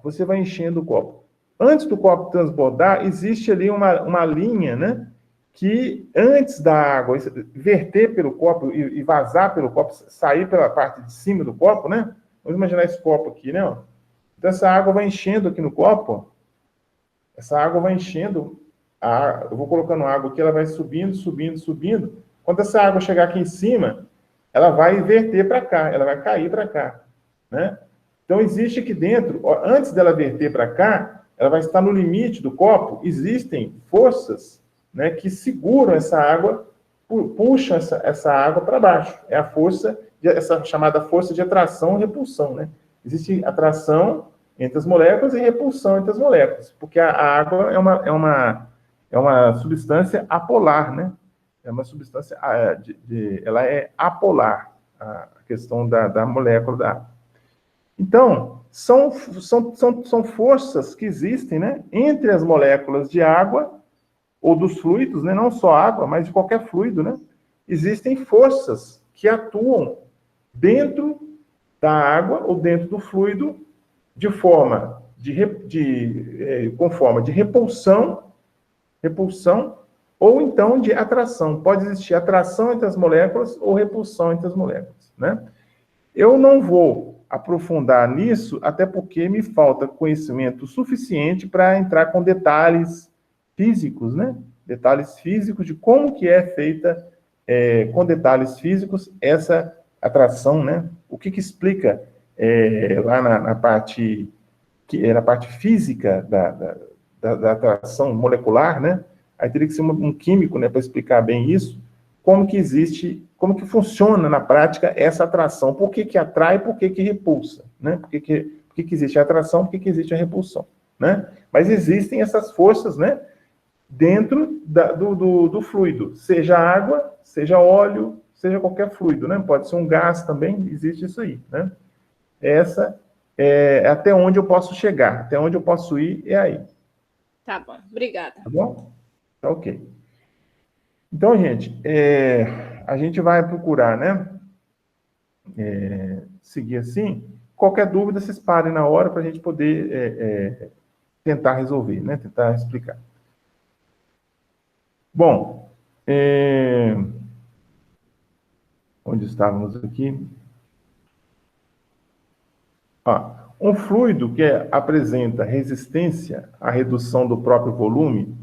Antes do copo transbordar, existe ali uma linha, né? Que antes da água verter pelo copo e vazar pelo copo, sair pela parte de cima do copo, né? Vamos imaginar esse copo aqui, né? Então, essa água vai enchendo aqui no copo. Essa água vai enchendo. Eu vou colocando água aqui, ela vai subindo, subindo, subindo. Quando essa água chegar aqui em cima, ela vai verter para cá, ela vai cair para cá, né? Então, existe aqui dentro, antes dela verter para cá, ela vai estar no limite do copo, existem forças, né, que seguram essa água, puxam essa água para baixo. É a força, essa chamada força de atração e repulsão, né? Existe atração entre as moléculas e repulsão entre as moléculas, porque a água é uma substância apolar, né? É uma substância, ela é apolar, a questão da molécula da água. Então, são forças que existem, né, entre as moléculas de água ou dos fluidos, né, não só água, mas de qualquer fluido, né? Existem forças que atuam dentro da água ou dentro do fluido com forma de repulsão ou então de atração. Pode existir atração entre as moléculas ou repulsão entre as moléculas, né? Eu não vou aprofundar nisso, até porque me falta conhecimento suficiente para entrar com detalhes físicos, né? Detalhes físicos de como que é feita, com detalhes físicos, essa atração, né? O que explica lá na parte física da atração molecular, né? Aí teria que ser um químico, né, para explicar bem isso, como que existe, como que funciona na prática essa atração, por que atrai, por que repulsa, né? Por que existe a atração, por que existe a repulsão, né? Mas existem essas forças, né, dentro do fluido, seja água, seja óleo, seja qualquer fluido, né? Pode ser um gás também, existe isso aí, né? Essa é até onde eu posso chegar, até onde eu posso ir, é aí. Tá bom, obrigada. Tá bom? Tá ok. Então, gente, a gente vai procurar, né, seguir assim. Qualquer dúvida, vocês parem na hora para a gente poder tentar resolver, né, tentar explicar. Bom, onde estávamos aqui? Um fluido que apresenta resistência à redução do próprio volume,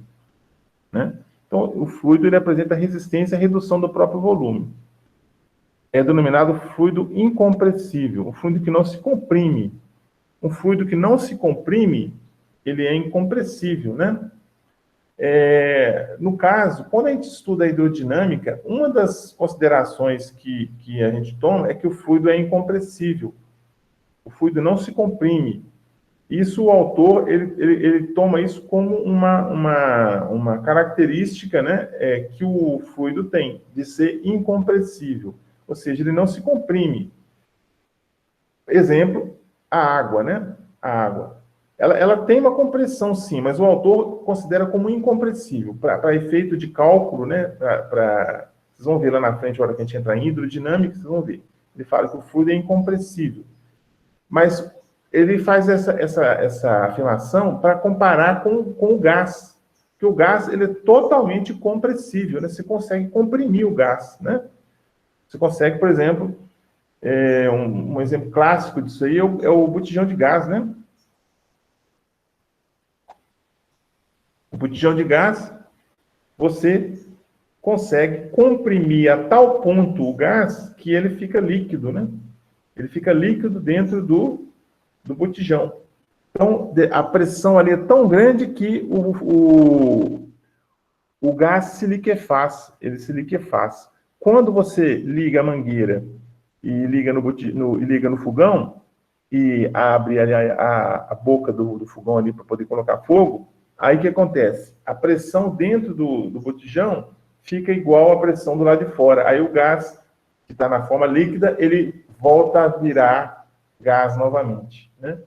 né? Então, o fluido ele apresenta resistência à redução do próprio volume. É denominado fluido incompressível, um fluido que não se comprime. Um fluido que não se comprime, ele é incompressível, né? No caso, quando a gente estuda a hidrodinâmica, uma das considerações que a gente toma é que o fluido é incompressível. O fluido não se comprime. Isso, o autor, ele toma isso como uma característica, né, que o fluido tem, de ser incompressível. Ou seja, ele não se comprime. Exemplo, a água, né? A água. Ela tem uma compressão, sim, mas o autor considera como incompressível. Para efeito de cálculo, né? Vocês vão ver lá na frente, a hora que a gente entrar em hidrodinâmica, vocês vão ver. Ele fala que o fluido é incompressível. Mas ele faz essa afirmação para comparar com o gás. Que o gás ele é totalmente compressível, né? Você consegue comprimir o gás, né? Você consegue, por exemplo, um exemplo clássico disso aí é o botijão de gás, né? O botijão de gás, você consegue comprimir a tal ponto o gás que ele fica líquido, né? Ele fica líquido dentro do botijão. Então, a pressão ali é tão grande que o gás se liquefaz, ele se liquefaz. Quando você liga a mangueira e liga no fogão e abre a boca do fogão ali para poder colocar fogo, aí o que acontece? A pressão dentro do botijão fica igual à pressão do lado de fora. Aí o gás, que está na forma líquida, ele volta a virar gás novamente, né?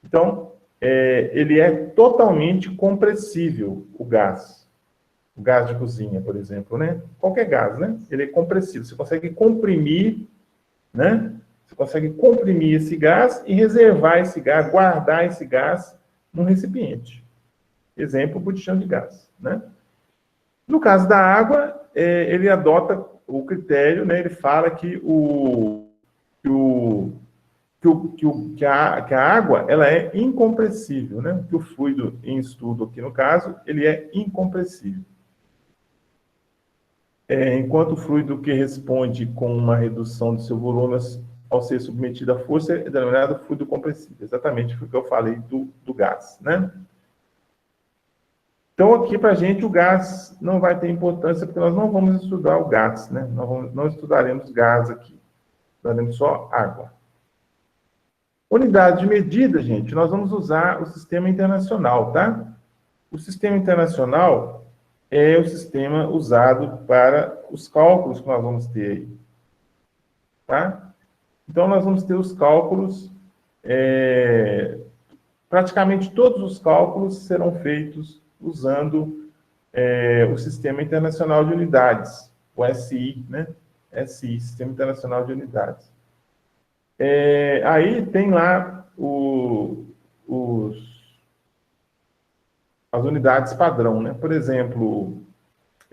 Então, ele é totalmente compressível, o gás. O gás de cozinha, por exemplo, né? Qualquer gás, né? Ele é compressível. Você consegue comprimir, né? Você consegue comprimir esse gás e reservar esse gás, guardar esse gás num recipiente. Exemplo, botijão de gás, né? No caso da água, ele adota o critério, né? Ele fala que a água ela é incompressível, né? Que o fluido em estudo aqui no caso, ele é incompressível. Enquanto o fluido que responde com uma redução do seu volume ao ser submetido à força é denominado fluido compressível. Exatamente o que eu falei do gás, né? Então, aqui para a gente o gás não vai ter importância, porque nós não vamos estudar o gás, né? Não estudaremos gás aqui. Estudaremos só água. Unidade de medida, gente, nós vamos usar o sistema internacional, tá? O sistema internacional é o sistema usado para os cálculos que nós vamos ter aí, tá? Então, nós vamos ter os cálculos, praticamente todos os cálculos serão feitos usando o Sistema Internacional de Unidades, o SI, né? SI, Sistema Internacional de Unidades. Aí tem lá as unidades padrão, né? Por exemplo,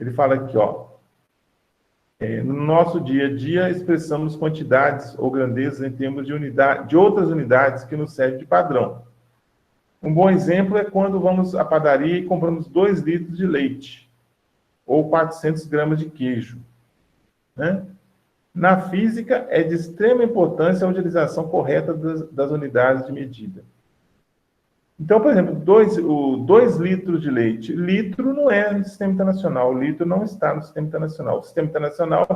Ele fala aqui, ó, no nosso dia a dia expressamos quantidades ou grandezas em termos de outras unidades que nos servem de padrão. Um bom exemplo é quando vamos à padaria e compramos 2 litros de leite ou 400 gramas de queijo, né? Na física, é de extrema importância a utilização correta das unidades de medida. Então, por exemplo, 2 litros de leite. Litro não é no sistema internacional. O litro não está no sistema internacional. O sistema internacional,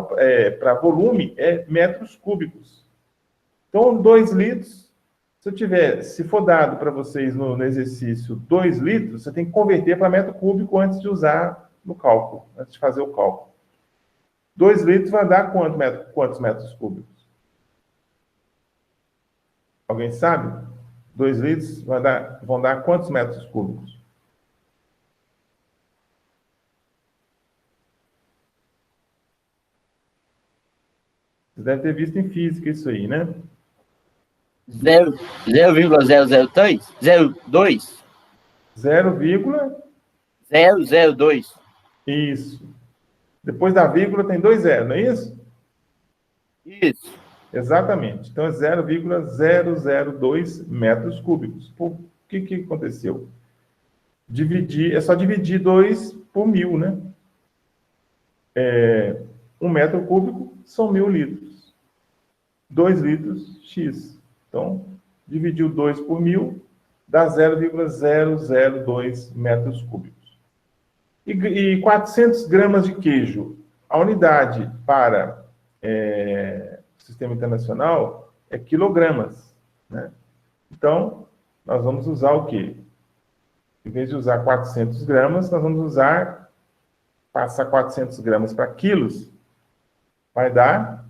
para volume, é metros cúbicos. Então, 2 litros, se for dado para vocês no exercício 2 litros, você tem que converter para metro cúbico antes de usar no cálculo, antes de fazer o cálculo. 2 litros vai dar quantos metros cúbicos? Alguém sabe? 2 litros vão dar quantos metros cúbicos? Você deve ter visto em física isso aí, né? 0,003? 02? 0,002. Isso. Depois da vírgula tem 2 zeros, não é isso? Isso. Exatamente. Então é 0,002 metros cúbicos. Por que aconteceu? É só dividir 2 por 1000, né? 1 metro cúbico são 1000 litros. 2 litros, X. Então, dividiu 2 por 1000, dá 0,002 metros cúbicos. E 400 gramas de queijo. A unidade para o sistema internacional é quilogramas, né? Então, nós vamos usar o quê? Em vez de usar 400 gramas, nós vamos passar 400 gramas para quilos. Vai dar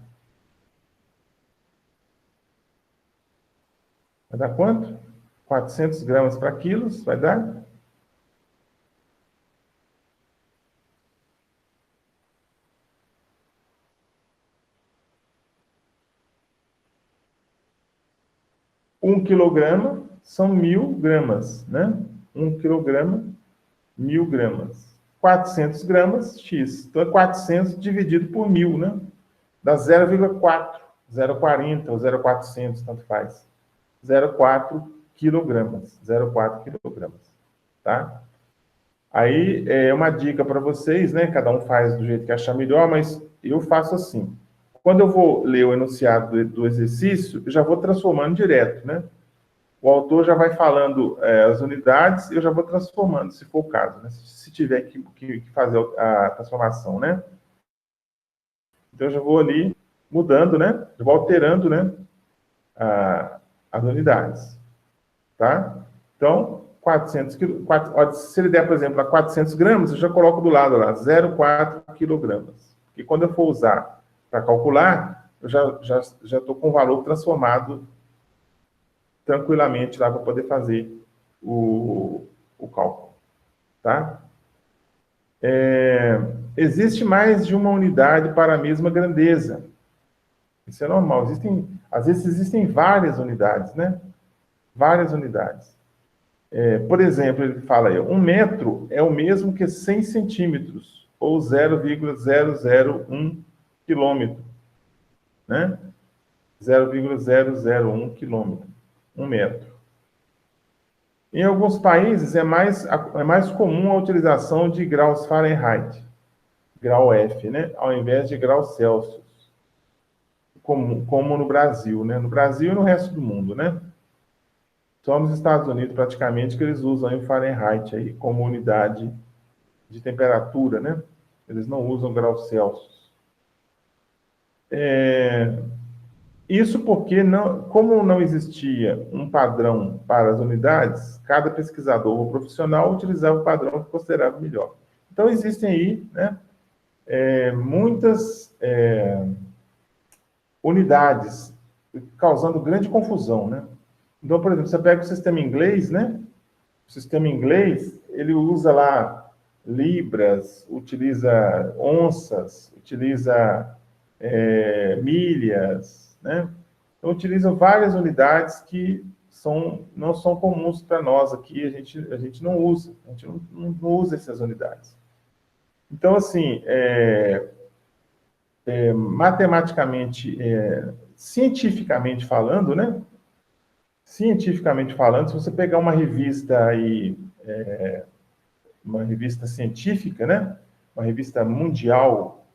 quanto? 400 gramas para quilos, vai dar? Um quilograma são 1000 gramas, né? 1 quilograma, 1000 gramas. 400 gramas, X. Então, é 400 dividido por 1000, né? Dá 0,4, 0,40 ou 0,400, tanto faz. 0,4 quilogramas. 0,4 quilogramas, tá? Aí, uma dica para vocês, né? Cada um faz do jeito que achar melhor, mas eu faço assim. Quando eu vou ler o enunciado do exercício, eu já vou transformando direto, né? O autor já vai falando as unidades, eu já vou transformando, se for o caso, né? Se tiver que fazer a transformação, né? Então, eu já vou ali mudando, né? Eu vou alterando, né? As unidades, tá? Então, 400 quilos, se ele der, por exemplo, a 400 gramas, eu já coloco do lado lá, 0,4 quilogramas. E quando eu for usar para calcular, eu já estou com o valor transformado tranquilamente lá para poder fazer o cálculo, tá? Existe mais de uma unidade para a mesma grandeza. Isso é normal. Às vezes existem várias unidades, né? Várias unidades. Por exemplo, ele fala aí, 1 metro é o mesmo que 100 centímetros, ou 0,001 quilômetro, né? 0,001 quilômetro, 1 metro. Em alguns países é mais comum a utilização de graus Fahrenheit, grau F, né? Ao invés de grau Celsius, como no Brasil, né? No Brasil e no resto do mundo, né? Só nos Estados Unidos, praticamente, que eles usam o Fahrenheit aí como unidade de temperatura, né? Eles não usam graus Celsius. Isso porque, como não existia um padrão para as unidades, cada pesquisador ou profissional utilizava o padrão que considerava melhor. Então, existem aí, né, muitas unidades, causando grande confusão, né? Então, por exemplo, você pega o sistema inglês, né? O sistema inglês, ele usa lá libras, utiliza onças, utiliza milhas, né? Então, utiliza várias unidades que não são comuns para nós aqui, a gente não usa, a gente não usa essas unidades. Então, assim, matematicamente, cientificamente falando, né? Cientificamente falando, se você pegar uma revista aí, uma revista científica, né? Uma revista mundial,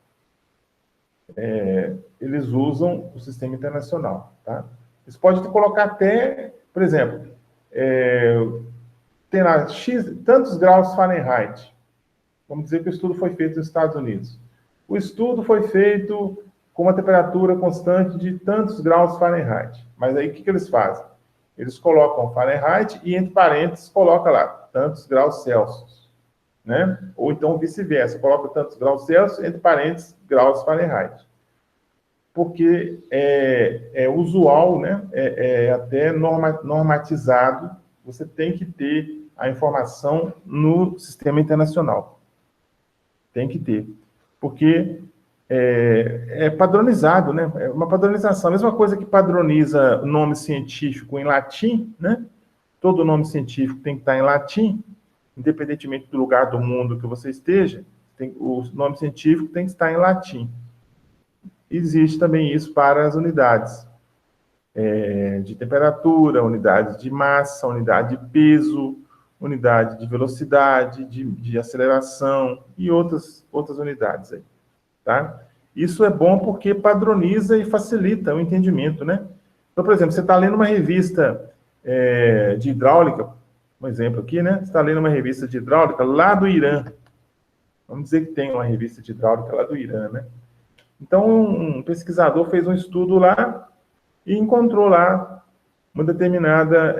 eles usam o sistema internacional, tá? Eles podem colocar até, por exemplo, tem lá X, tantos graus Fahrenheit. Vamos dizer que o estudo foi feito nos Estados Unidos. O estudo foi feito com uma temperatura constante de tantos graus Fahrenheit. Mas aí o que eles fazem? Eles colocam Fahrenheit e entre parênteses coloca lá tantos graus Celsius, né? Ou então vice-versa, coloca tantos graus Celsius entre parênteses graus Fahrenheit. Porque é usual, né? Até normatizado, você tem que ter a informação no sistema internacional. Tem que ter. Porque é padronizado, né? É uma padronização. A mesma coisa que padroniza nome científico em latim, né? Todo nome científico tem que estar em latim, independentemente do lugar do mundo que você esteja, o nome científico tem que estar em latim. Existe também isso para as unidades de temperatura, unidades de massa, unidade de peso, unidade de velocidade, de aceleração e outras unidades aí, tá? Isso é bom porque padroniza e facilita o entendimento, né? Então, por exemplo, você está lendo uma revista de hidráulica, um exemplo aqui, né? Você está lendo uma revista de hidráulica lá do Irã. Vamos dizer que tem uma revista de hidráulica lá do Irã, né? Então, um pesquisador fez um estudo lá e encontrou lá uma determinada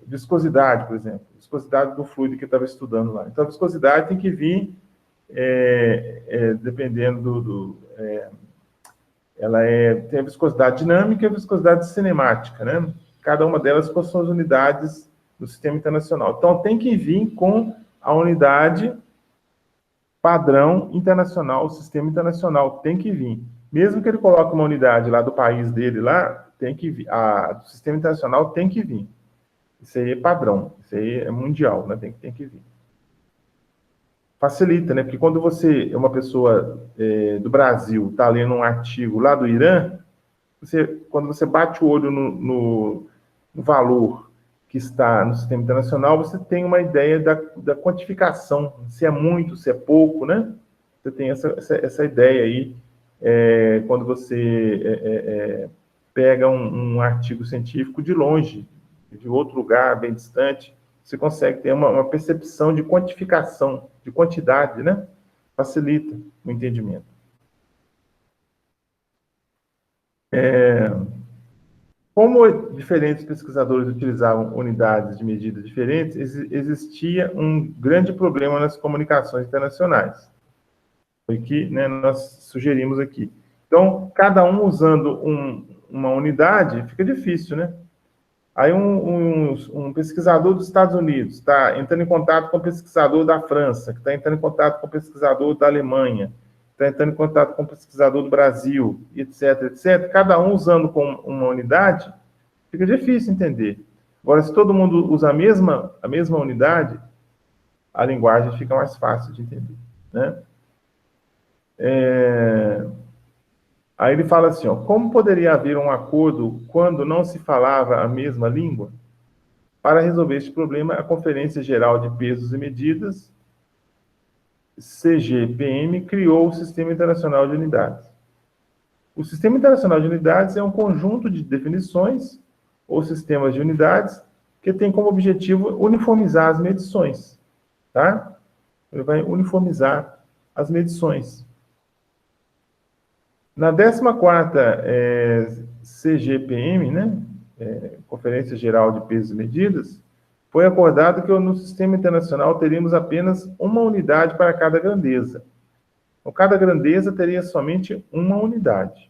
viscosidade, por exemplo, viscosidade do fluido que estava estudando lá. Então, a viscosidade tem que vir, dependendo ela tem a viscosidade dinâmica e a viscosidade cinemática, né? Cada uma delas com suas unidades do sistema internacional. Então, tem que vir com a unidade padrão internacional, o sistema internacional tem que vir. Mesmo que ele coloque uma unidade lá do país dele, lá, tem que vir. Do sistema internacional tem que vir. Isso aí é padrão, isso aí é mundial, né? Tem que vir. Facilita, né? Porque quando você é uma pessoa do Brasil, está lendo um artigo lá do Irã, quando você bate o olho no valor que está no sistema internacional, você tem uma ideia da quantificação, se é muito, se é pouco, né? Você tem essa ideia aí, quando você pega um artigo científico de longe, de outro lugar, bem distante, você consegue ter uma percepção de quantificação, de quantidade, né? Facilita o entendimento. Como diferentes pesquisadores utilizavam unidades de medida diferentes, existia um grande problema nas comunicações internacionais. Foi o que, né, nós sugerimos aqui. Então, cada um usando uma unidade, fica difícil, né? Aí um pesquisador dos Estados Unidos está entrando em contato com um pesquisador da França, que está entrando em contato com um pesquisador da Alemanha, está entrando em contato com um pesquisador do Brasil, etc, etc. Cada um usando com uma unidade, fica difícil entender. Agora, se todo mundo usa a mesma unidade, a linguagem fica mais fácil de entender, né? Aí ele fala assim, ó, como poderia haver um acordo quando não se falava a mesma língua? Para resolver este problema, a Conferência Geral de Pesos e Medidas, CGPM, criou o Sistema Internacional de Unidades. O Sistema Internacional de Unidades é um conjunto de definições ou sistemas de unidades que tem como objetivo uniformizar as medições, tá? Ele vai uniformizar as medições. Na 14ª CGPM, né, Conferência Geral de Pesos e Medidas, foi acordado que no sistema internacional teríamos apenas uma unidade para cada grandeza. Então, cada grandeza teria somente uma unidade.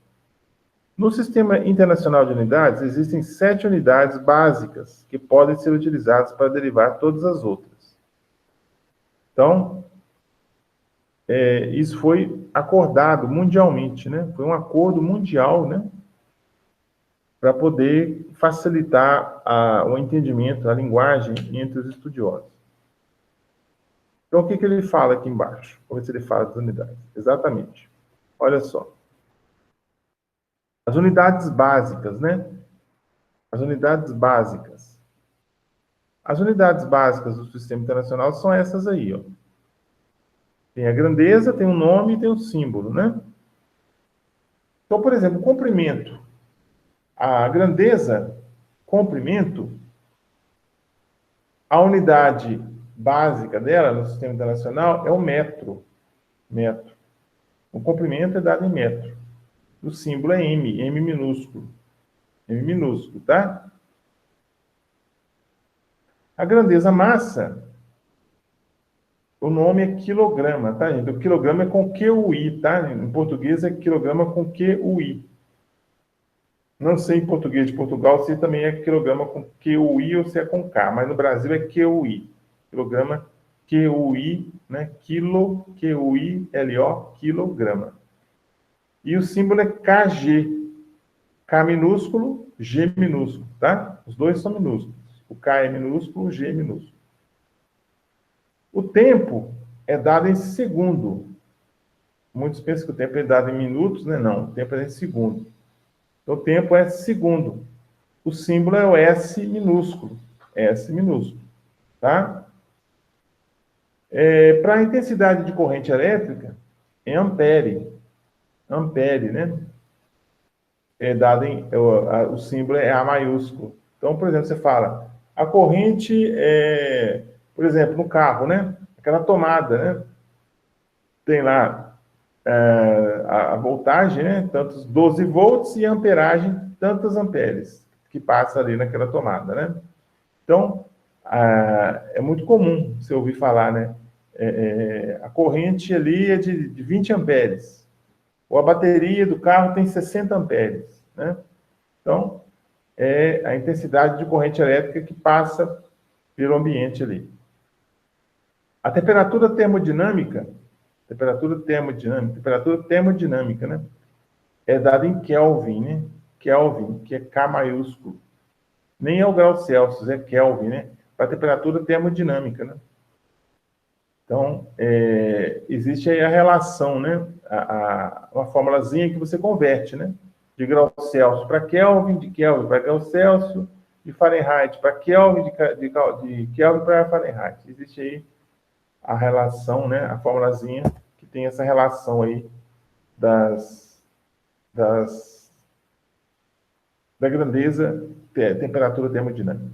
No sistema internacional de unidades, existem 7 unidades básicas que podem ser utilizadas para derivar todas as outras. Então, isso foi acordado mundialmente, né? Foi um acordo mundial, né? Para poder facilitar o entendimento, a linguagem entre os estudiosos. Então, o que ele fala aqui embaixo? Vamos ver se ele fala das unidades. Exatamente. Olha só. As unidades básicas, né? As unidades básicas. As unidades básicas do Sistema Internacional são essas aí, ó. Tem a grandeza, tem um nome e tem um símbolo, né? Então, por exemplo, comprimento. A grandeza, comprimento, a unidade básica dela no Sistema Internacional é o metro. Metro. O comprimento é dado em metro. O símbolo é M, M minúsculo. M minúsculo, tá? A grandeza massa, o nome é quilograma, tá, gente? O quilograma é com QUI, tá? Em português é quilograma com QUI. Não sei em português de Portugal se também é quilograma com QUI ou se é com K, mas no Brasil é QUI. Quilograma QUI, né? Quilo, QUI-LO, quilograma. E o símbolo é KG. K minúsculo, G minúsculo, tá? Os dois são minúsculos. O K é minúsculo, o G é minúsculo. O tempo é dado em segundo. Muitos pensam que o tempo é dado em minutos, né? Não, o tempo é em segundo. Então, o tempo é segundo. O símbolo é o S minúsculo. S minúsculo, tá? Para a intensidade de corrente elétrica, é ampere. Ampere, né? É dado em... o símbolo é A maiúsculo. Então, por exemplo, você fala... A corrente, por exemplo, no carro, né? Aquela tomada, né? Tem lá a voltagem, né? Tantos 12 volts e a amperagem, tantos amperes, que passa ali naquela tomada, né? Então, é muito comum você ouvir falar, né? A corrente ali é de 20 amperes. Ou a bateria do carro tem 60 amperes, né? Então, é a intensidade de corrente elétrica que passa pelo ambiente ali. A temperatura termodinâmica, né? É dada em Kelvin, né? Kelvin, que é K maiúsculo. Nem é o grau Celsius, é Kelvin, né? Para a temperatura termodinâmica, né? Então, existe aí a relação, né? Uma formulazinha que você converte, né? De grau Celsius para Kelvin, de Kelvin para grau Celsius, de Fahrenheit para Kelvin, de Kelvin para Fahrenheit. Existe aí a relação, né? A formulazinha que tem essa relação aí da grandeza, temperatura termodinâmica.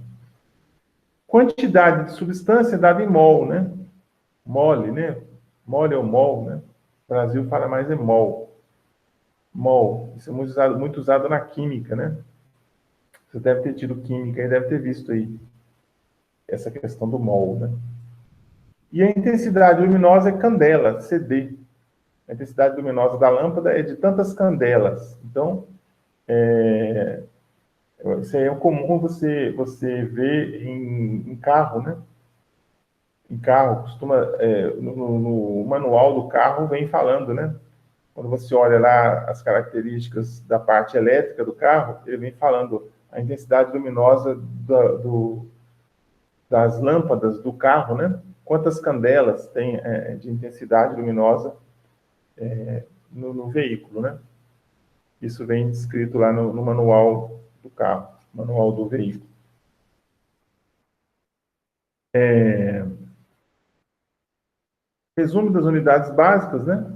Quantidade de substância é dada em mol, né? Mole, né? Mole ou mol, né? O Brasil fala mais em mol. Mol. Isso é muito usado na química, né? Você deve ter tido química e deve ter visto aí essa questão do mol, né? E a intensidade luminosa é candela, CD. A intensidade luminosa da lâmpada é de tantas candelas. Então, isso aí é comum você ver em carro, né? Em carro, no manual do carro vem falando, né? Quando você olha lá as características da parte elétrica do carro, ele vem falando a intensidade luminosa das lâmpadas do carro, né? Quantas candelas tem de intensidade luminosa no veículo, né? Isso vem descrito lá no manual do carro, manual do veículo. Resumo das unidades básicas, né?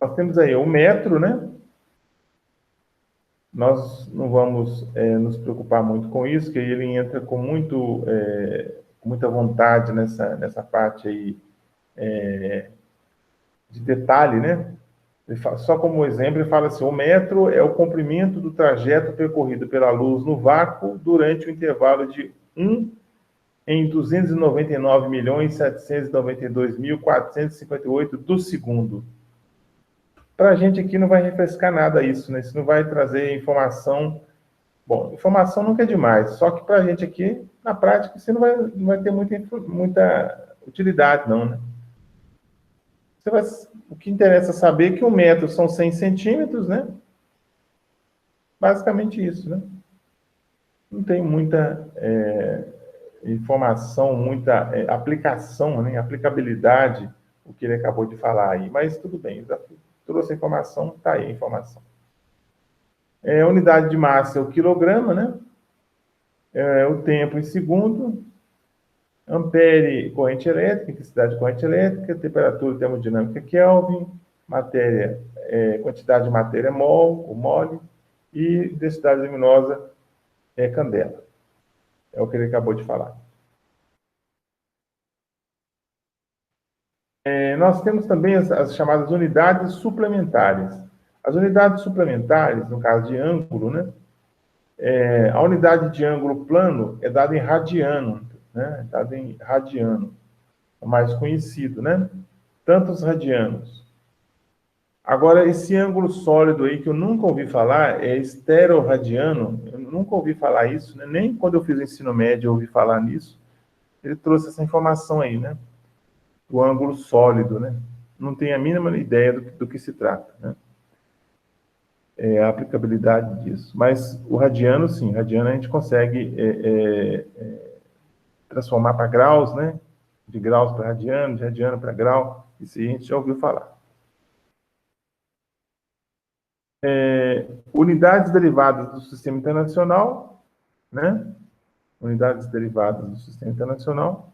Nós temos aí o metro, né? Nós não vamos nos preocupar muito com isso, que ele entra com muita vontade nessa parte aí de detalhe, né? Só como exemplo, ele fala assim, o metro é o comprimento do trajeto percorrido pela luz no vácuo durante o intervalo de 1 em 299.792.458 do segundo. Para a gente aqui não vai refrescar nada isso, né? Isso não vai trazer informação... Bom, informação nunca é demais, só que para a gente aqui, na prática, isso não vai ter muita utilidade, não, né? O que interessa saber é que 1 metro são 100 centímetros, né? Basicamente isso, né? Não tem muita informação, muita aplicação, né, aplicabilidade, o que ele acabou de falar aí. Mas tudo bem, já trouxe a informação, está aí a informação. Unidade de massa é o quilograma, né? O tempo em segundo, ampere, corrente elétrica, intensidade de corrente elétrica, temperatura termodinâmica Kelvin, matéria, quantidade de matéria mol, ou mole, e densidade luminosa candela. É o que ele acabou de falar. Nós temos também as chamadas unidades suplementares. As unidades suplementares, no caso de ângulo, né? A unidade de ângulo plano é dada em radiano, né? É dada em radiano, é o mais conhecido, né? Tantos radianos. Agora, esse ângulo sólido aí, que eu nunca ouvi falar, é esteroradiano. Eu nunca ouvi falar isso, né? Nem quando eu fiz o ensino médio eu ouvi falar nisso. Ele trouxe essa informação aí, né? O ângulo sólido, né? Não tenho a mínima ideia do que se trata, né? A aplicabilidade disso. Mas o radiano, sim, radiano a gente consegue transformar para graus, né? De graus para radiano, de radiano para grau. Isso aí a gente já ouviu falar. Unidades derivadas do Sistema Internacional, né? Unidades derivadas do Sistema Internacional.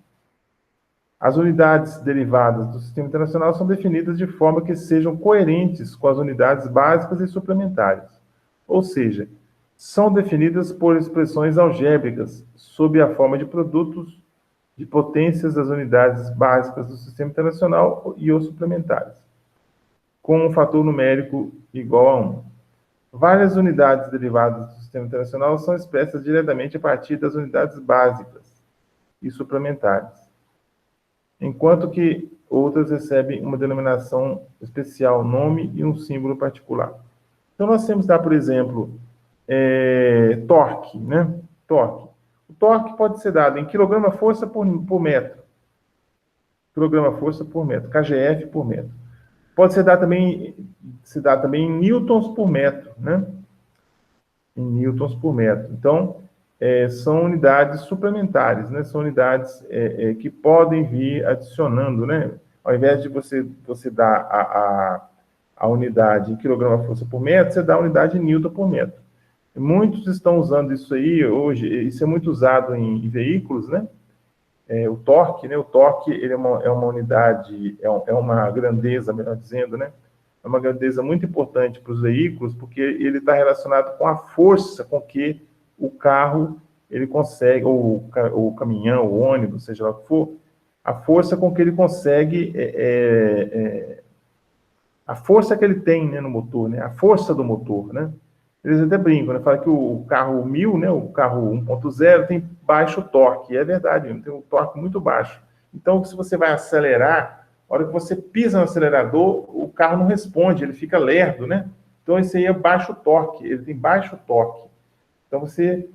As unidades derivadas do Sistema Internacional são definidas de forma que sejam coerentes com as unidades básicas e suplementares. Ou seja, são definidas por expressões algébricas, sob a forma de produtos de potências das unidades básicas do Sistema Internacional e os suplementares, com um fator numérico igual a 1. Várias unidades derivadas do Sistema Internacional são expressas diretamente a partir das unidades básicas e suplementares, enquanto que outras recebem uma denominação especial, nome e um símbolo particular. Então, nós temos lá, por exemplo, torque, né? Torque. O torque pode ser dado em quilograma-força por metro. Quilograma-força por metro. KGF por metro. Pode ser dado também, em newtons por metro, né? Em newtons por metro. Então, são unidades suplementares, né? São unidades que podem vir adicionando, né? Ao invés de você dar a unidade em quilograma-força por metro, você dá a unidade em newton por metro. Muitos estão usando isso aí hoje, isso é muito usado em veículos, né? O torque, né? O torque ele é uma unidade, é uma grandeza, melhor dizendo, né? É uma grandeza muito importante para os veículos, porque ele está relacionado com a força com que o carro ele consegue, ou o caminhão, o ônibus, seja lá o que for, a força com que ele consegue, a força que ele tem, né, no motor, né? A força do motor, né? Eles até brincam, né? Falam que o carro 1000, né? O carro 1.0 tem baixo torque. E é verdade, tem um torque muito baixo. Então, se você vai acelerar, a hora que você pisa no acelerador, o carro não responde, ele fica lerdo, né? Então, esse aí é baixo torque, ele tem baixo torque. Então, se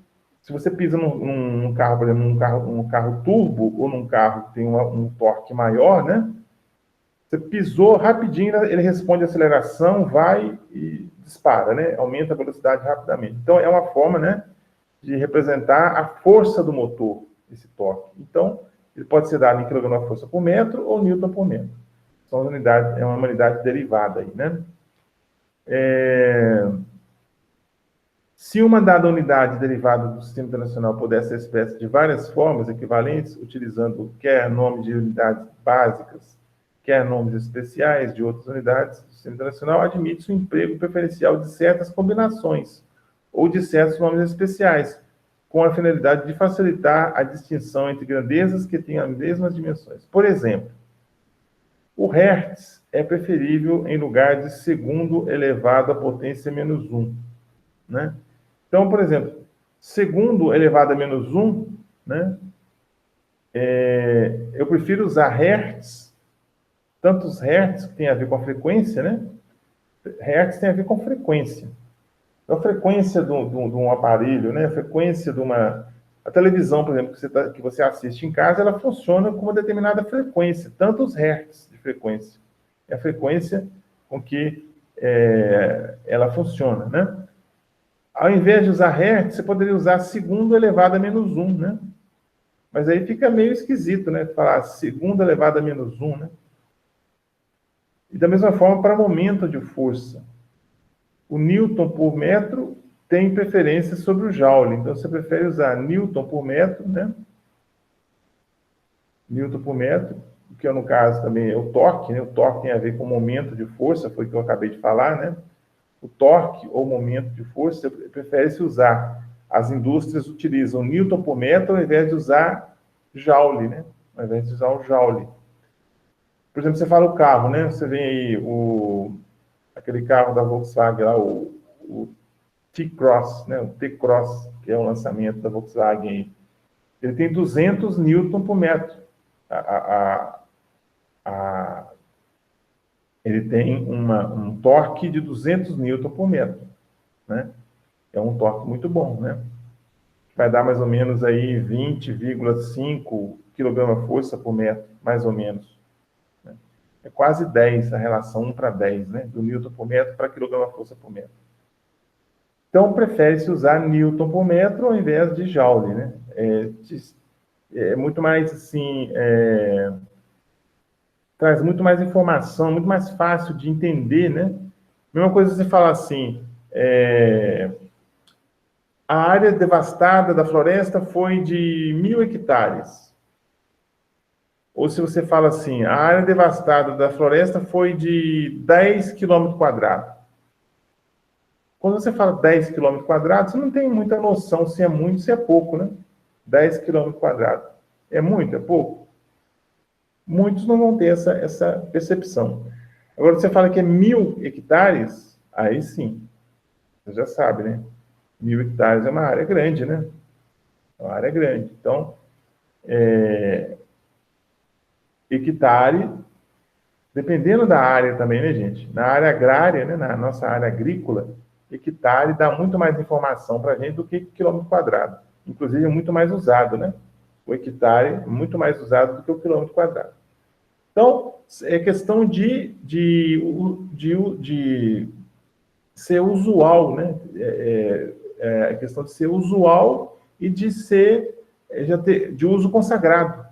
você pisa num carro, por exemplo, num carro turbo, ou num carro que tem um torque maior, né? Você pisou rapidinho, ele responde a aceleração, vai e dispara, né? Aumenta a velocidade rapidamente. Então, é uma forma, né, de representar a força do motor, esse torque. Então, ele pode ser dado em quilograma-força por metro ou newton por metro. São unidades, é uma unidade derivada aí, né? Se uma dada unidade derivada do Sistema Internacional puder ser expressa de várias formas equivalentes, utilizando quer nome de unidades básicas, quer nomes especiais de outras unidades do Sistema Internacional, admite-se o emprego preferencial de certas combinações ou de certos nomes especiais, com a finalidade de facilitar a distinção entre grandezas que têm as mesmas dimensões. Por exemplo, o Hertz é preferível em lugar de segundo elevado à potência menos 1, né? Então, por exemplo, segundo elevado a menos 1, né? Eu prefiro usar Hertz, tantos Hertz que tem a ver com a frequência, né? Hertz tem a ver com frequência. Então, a frequência de um aparelho, né? A frequência de a televisão, por exemplo, que você assiste em casa, ela funciona com uma determinada frequência, tantos Hertz de frequência. É a frequência com que ela funciona, né? Ao invés de usar Hertz, você poderia usar segundo elevado a menos 1, né? Mas aí fica meio esquisito, né? Falar segunda elevada a menos 1, né? E da mesma forma para momento de força. O Newton por metro tem preferência sobre o Joule. Então, você prefere usar Newton por metro, né? Newton por metro, que no caso também é o torque, né? O torque tem a ver com momento de força, foi o que eu acabei de falar, né? O torque ou momento de força, prefere-se usar. As indústrias utilizam Newton por metro ao invés de usar Joule, né? Ao invés de usar o Joule. Por exemplo, você fala o carro, né? Você vem aí aquele carro da Volkswagen lá, o T-Cross, né? O T-Cross, que é o lançamento da Volkswagen aí. Ele tem 200 Newton por metro. Ele tem um torque de 200 Newton por metro, né? É um torque muito bom, né? Vai dar mais ou menos aí 20,5 kgf por metro, mais ou menos. Né? É quase 10 a relação 1 para 10, né? Do Newton por metro para kgf por metro. Então, prefere-se usar Newton por metro ao invés de Joule, né? É muito mais, assim, traz muito mais informação, muito mais fácil de entender, né? Mesma coisa você falar assim, a área devastada da floresta foi de 1.000 hectares. Ou se você fala assim, a área devastada da floresta foi de 10 km². Quando você fala 10 km², você não tem muita noção se é muito, se é pouco, né? 10 km². É muito, é pouco? Muitos não vão ter essa percepção. Agora, você fala que é 1.000 hectares, aí sim, você já sabe, né? 1.000 hectares é uma área grande, né? É uma área grande. Então, hectare, dependendo da área também, né, gente? Na área agrária, né, na nossa área agrícola, hectare dá muito mais informação para a gente do que quilômetro². Inclusive, é muito mais usado, né? O hectare é muito mais usado do que o quilômetro². Então, é questão de ser usual, né? É questão de ser usual e de ser de uso consagrado.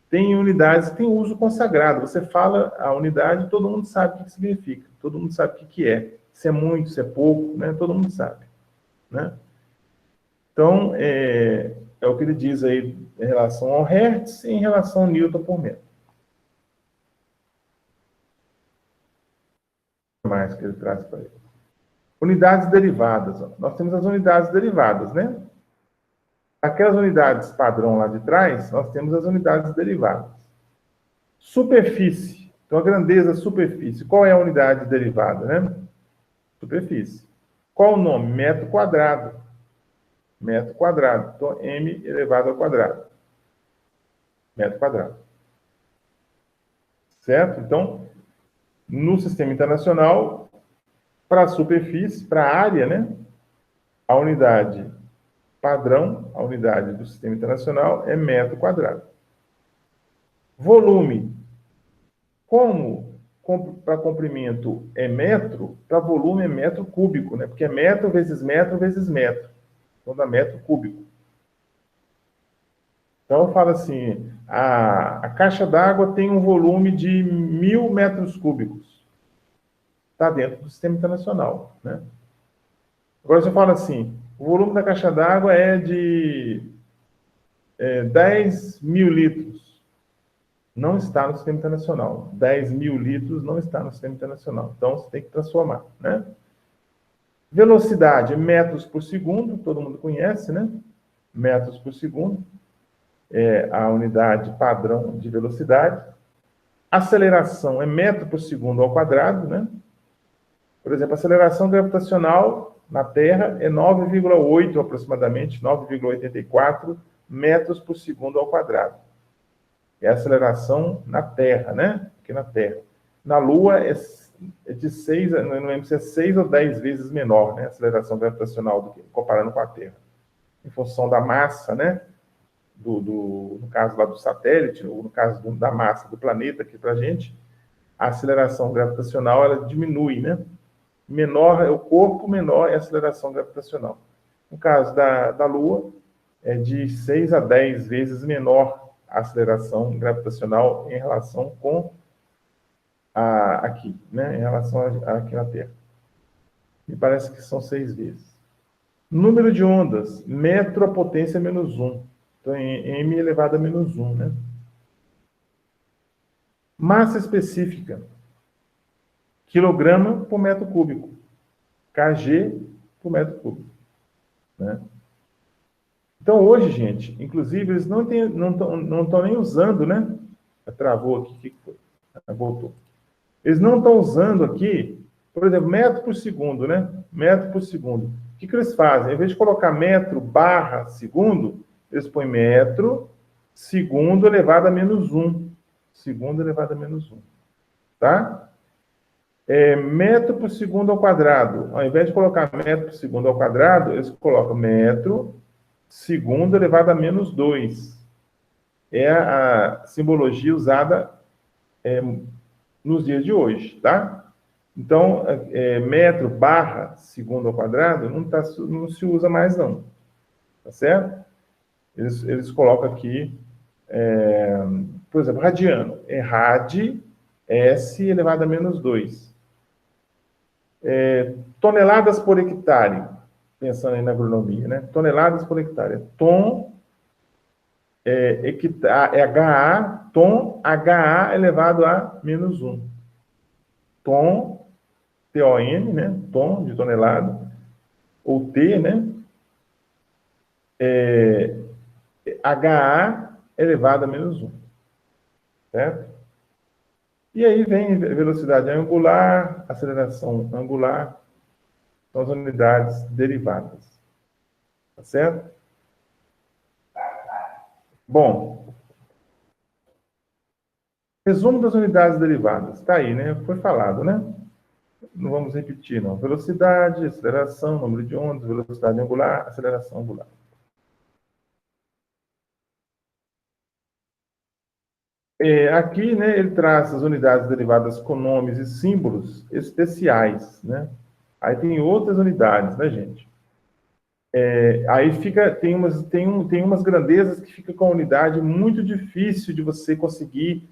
Tem unidades que têm uso consagrado. Você fala a unidade, todo mundo sabe o que significa, todo mundo sabe o que é. Se é muito, se é pouco, né? Todo mundo sabe, né? Então, é o que ele diz aí em relação ao Hertz e em relação ao Newton por metro. Mais que ele traz para ele. Unidades derivadas. Ó. Nós temos as unidades derivadas, né? Aquelas unidades padrão lá de trás, nós temos as unidades derivadas. Superfície. Então, a grandeza superfície. Qual é a unidade derivada, né? Superfície. Qual o nome? Metro quadrado. Metro quadrado. Então, m elevado ao quadrado. Metro quadrado. Certo? Então, no sistema internacional, para a superfície, para a área, né? A unidade padrão, a unidade do sistema internacional é metro quadrado. Volume. Como para comprimento é metro, para volume é metro cúbico, né? Porque é metro vezes metro vezes metro. Então dá metro cúbico. Então eu falo assim, a caixa d'água tem um volume de 1.000 metros cúbicos. Está dentro do sistema internacional, né? Agora você fala assim, o volume da caixa d'água é de 10.000 litros. Não está no sistema internacional. 10.000 litros não está no sistema internacional. Então, você tem que transformar, né? Velocidade, metros por segundo, todo mundo conhece, né? Metros por segundo é a unidade padrão de velocidade. Aceleração é metro por segundo ao quadrado, né? Por exemplo, a aceleração gravitacional na Terra é 9,8 aproximadamente, 9,84 metros por segundo ao quadrado. É a aceleração na Terra, né? Aqui na Terra. Na Lua é de 6, não lembro se é 6 ou 10 vezes menor, né? A aceleração gravitacional comparando com a Terra. Em função da massa, né? No caso lá do satélite, ou no caso da massa do planeta aqui para a gente, a aceleração gravitacional ela diminui, né? Menor é o corpo, menor é a aceleração gravitacional. No caso da Lua, é de 6 a 10 vezes menor a aceleração gravitacional em relação com aqui, né? Em relação aqui na Terra. Me parece que são 6 vezes. Número de ondas, metro a potência menos 1. Então, m elevado a menos 1, né? Massa específica, quilograma por metro cúbico. kg por metro cúbico, né? Então, hoje, gente, inclusive, eles não estão nem usando, né? Travou aqui, o que foi? Voltou. Eles não estão usando aqui, por exemplo, metro por segundo, né? Metro por segundo. O que eles fazem? Em vez de colocar metro barra segundo, eles põem metro segundo elevado a menos 1. Segundo elevado a menos 1. Tá? Metro por segundo ao quadrado. Ao invés de colocar metro por segundo ao quadrado, eles colocam metro segundo elevado a menos 2. É a simbologia usada nos dias de hoje, tá? Então, metro barra segundo ao quadrado não se usa mais, não. Tá certo? Eles colocam aqui, por exemplo, radiano. É rad S elevado a menos 2. Toneladas por hectare, pensando aí na agronomia, né? Toneladas por hectare. Tom HA, tom HA elevado a menos 1. Tom, TON, né? Tom de tonelada, ou T, né? HA elevado a menos 1. Certo? E aí vem velocidade angular, aceleração angular, são as unidades derivadas. Tá certo? Bom, resumo das unidades derivadas. Está aí, né? Foi falado, né? Não vamos repetir, não. Velocidade, aceleração, número de ondas, velocidade angular, aceleração angular. Aqui, né, ele traz as unidades derivadas com nomes e símbolos especiais, né? Aí tem outras unidades, né, gente? Aí tem umas grandezas que fica com a unidade muito difícil de você conseguir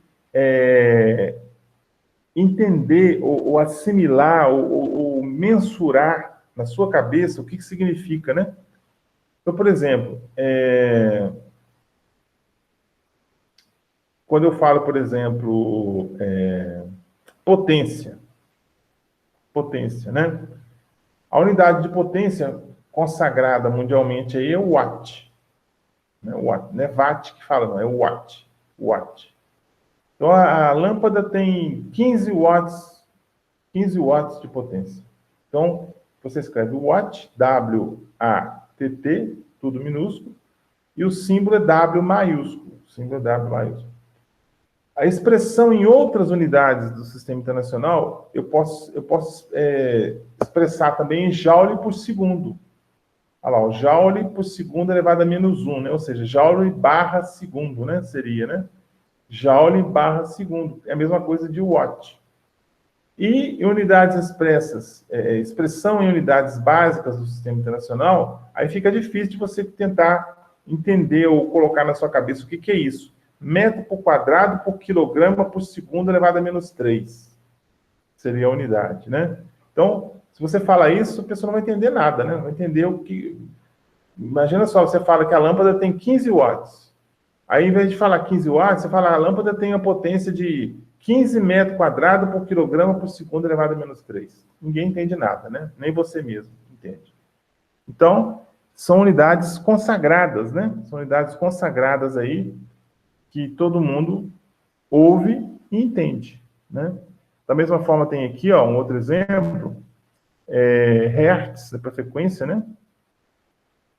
entender ou assimilar ou mensurar na sua cabeça o que significa, né? Então, por exemplo, quando eu falo, por exemplo, potência, né? A unidade de potência consagrada mundialmente aí é o watt. Né? Watt, não é watt que fala, não, é o watt. Watt. Então, a lâmpada tem 15 watts de potência. Então, você escreve watt, W-A-T-T, tudo minúsculo, e o símbolo é W maiúsculo. O símbolo é W maiúsculo. A expressão em outras unidades do sistema internacional, eu posso expressar também em joule por segundo. Olha lá, o joule por segundo elevado a menos 1, né? Ou seja, joule barra segundo, né? Seria, né? Joule barra segundo. É a mesma coisa de watt. E em unidades expressas, expressão em unidades básicas do sistema internacional, aí fica difícil de você tentar entender ou colocar na sua cabeça o que é isso. Metro por quadrado por quilograma por segundo elevado a menos 3. Seria a unidade, né? Então, se você fala isso, a pessoa não vai entender nada, né? Não vai entender o que... Imagina só, você fala que a lâmpada tem 15 watts. Aí, em vez de falar 15 watts, você fala que a lâmpada tem a potência de 15 metros quadrados por quilograma por segundo elevado a menos 3. Ninguém entende nada, né? Nem você mesmo entende. Então, são unidades consagradas, né? São unidades consagradas aí, que todo mundo ouve e entende, né? Da mesma forma, tem aqui, ó, um outro exemplo, hertz, para frequência, né?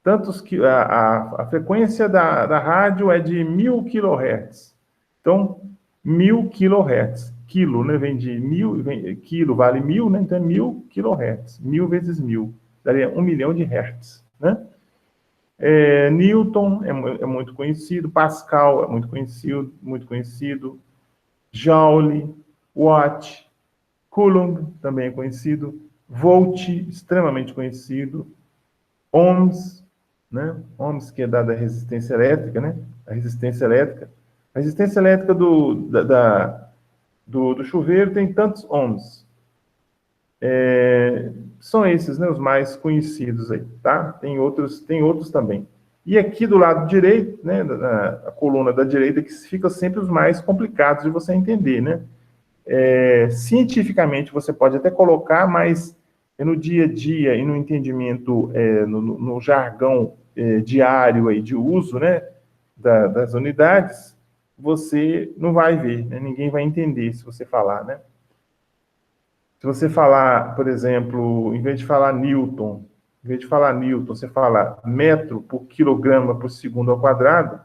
Tantos que a frequência da rádio é de 1000 kHz. Então, 1000 kHz. Quilo, né? Vem de 1000, quilo vale 1000, né? Então é 1000 kHz. 1000 vezes 1000. Daria 1 milhão de hertz, né? Newton é muito conhecido, Pascal é muito conhecido, Joule, Watt, Coulomb também é conhecido, Volt, extremamente conhecido, Ohms, né? Ohms, que é dada a resistência elétrica, né? A resistência elétrica do chuveiro tem tantos ohms. São esses, né, os mais conhecidos aí, tá? Tem outros também. E aqui do lado direito, né, a coluna da direita, que fica sempre os mais complicados de você entender, né? Cientificamente você pode até colocar, mas no dia a dia e no entendimento, no jargão diário aí de uso, né, das unidades, você não vai ver, né? Ninguém vai entender se você falar, né? Se você falar, por exemplo, em vez de falar Newton, você fala metro por quilograma por segundo ao quadrado,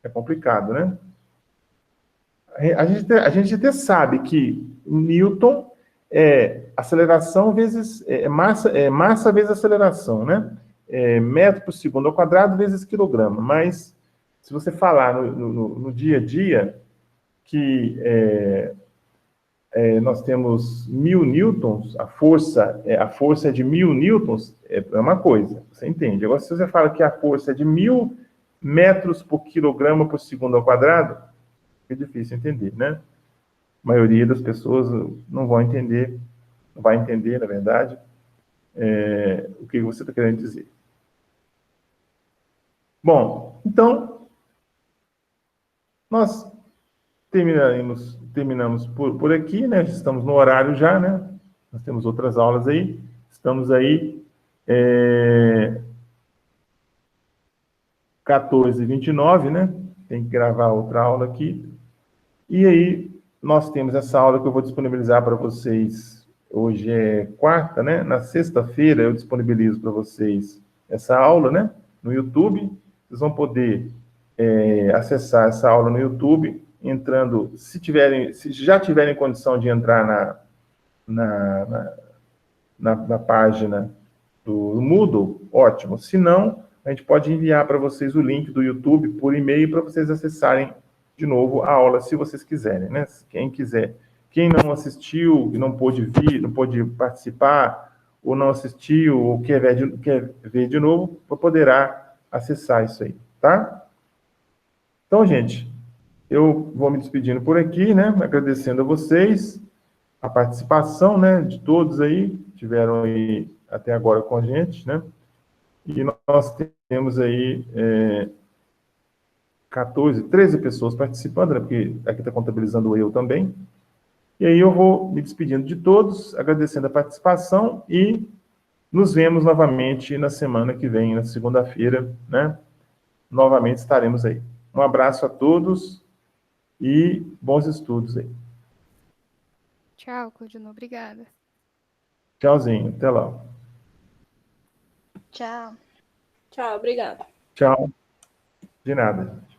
é complicado, né? A gente até sabe que Newton é aceleração vezes massa vezes aceleração, né? Metro por segundo ao quadrado vezes quilograma. Mas se você falar no dia a dia que nós temos 1000 newtons, a força é de 1000 newtons, é uma coisa, você entende. Agora, se você fala que a força é de 1000 metros por quilograma por segundo ao quadrado, é difícil entender, né? A maioria das pessoas não vai entender, na verdade, o que você está querendo dizer. Bom, então, nós terminamos por aqui, né? Estamos no horário já, né? Nós temos outras aulas aí. Estamos aí 14h29, né? Tem que gravar outra aula aqui. E aí, nós temos essa aula que eu vou disponibilizar para vocês. Hoje é quarta, né? Na sexta-feira eu disponibilizo para vocês essa aula, né? No YouTube. Vocês vão poder acessar essa aula no YouTube, entrando, se já tiverem condição de entrar na página do Moodle, ótimo. Se não, a gente pode enviar para vocês o link do YouTube por e-mail para vocês acessarem de novo a aula, se vocês quiserem, né? Quem quiser. Quem não assistiu e não pôde vir, não pôde participar, ou não assistiu, ou quer ver de novo, poderá acessar isso aí, tá? Então, gente, eu vou me despedindo por aqui, né? Agradecendo a vocês, a participação, né, de todos aí, que tiveram aí até agora com a gente, né? E nós temos aí 13 pessoas participando, né? Porque aqui está contabilizando eu também. E aí eu vou me despedindo de todos, agradecendo a participação e nos vemos novamente na semana que vem, na segunda-feira, né? Novamente estaremos aí. Um abraço a todos e bons estudos aí. Tchau, Claudino. Obrigada. Tchauzinho. Até lá. Tchau. Tchau, obrigada. Tchau. De nada.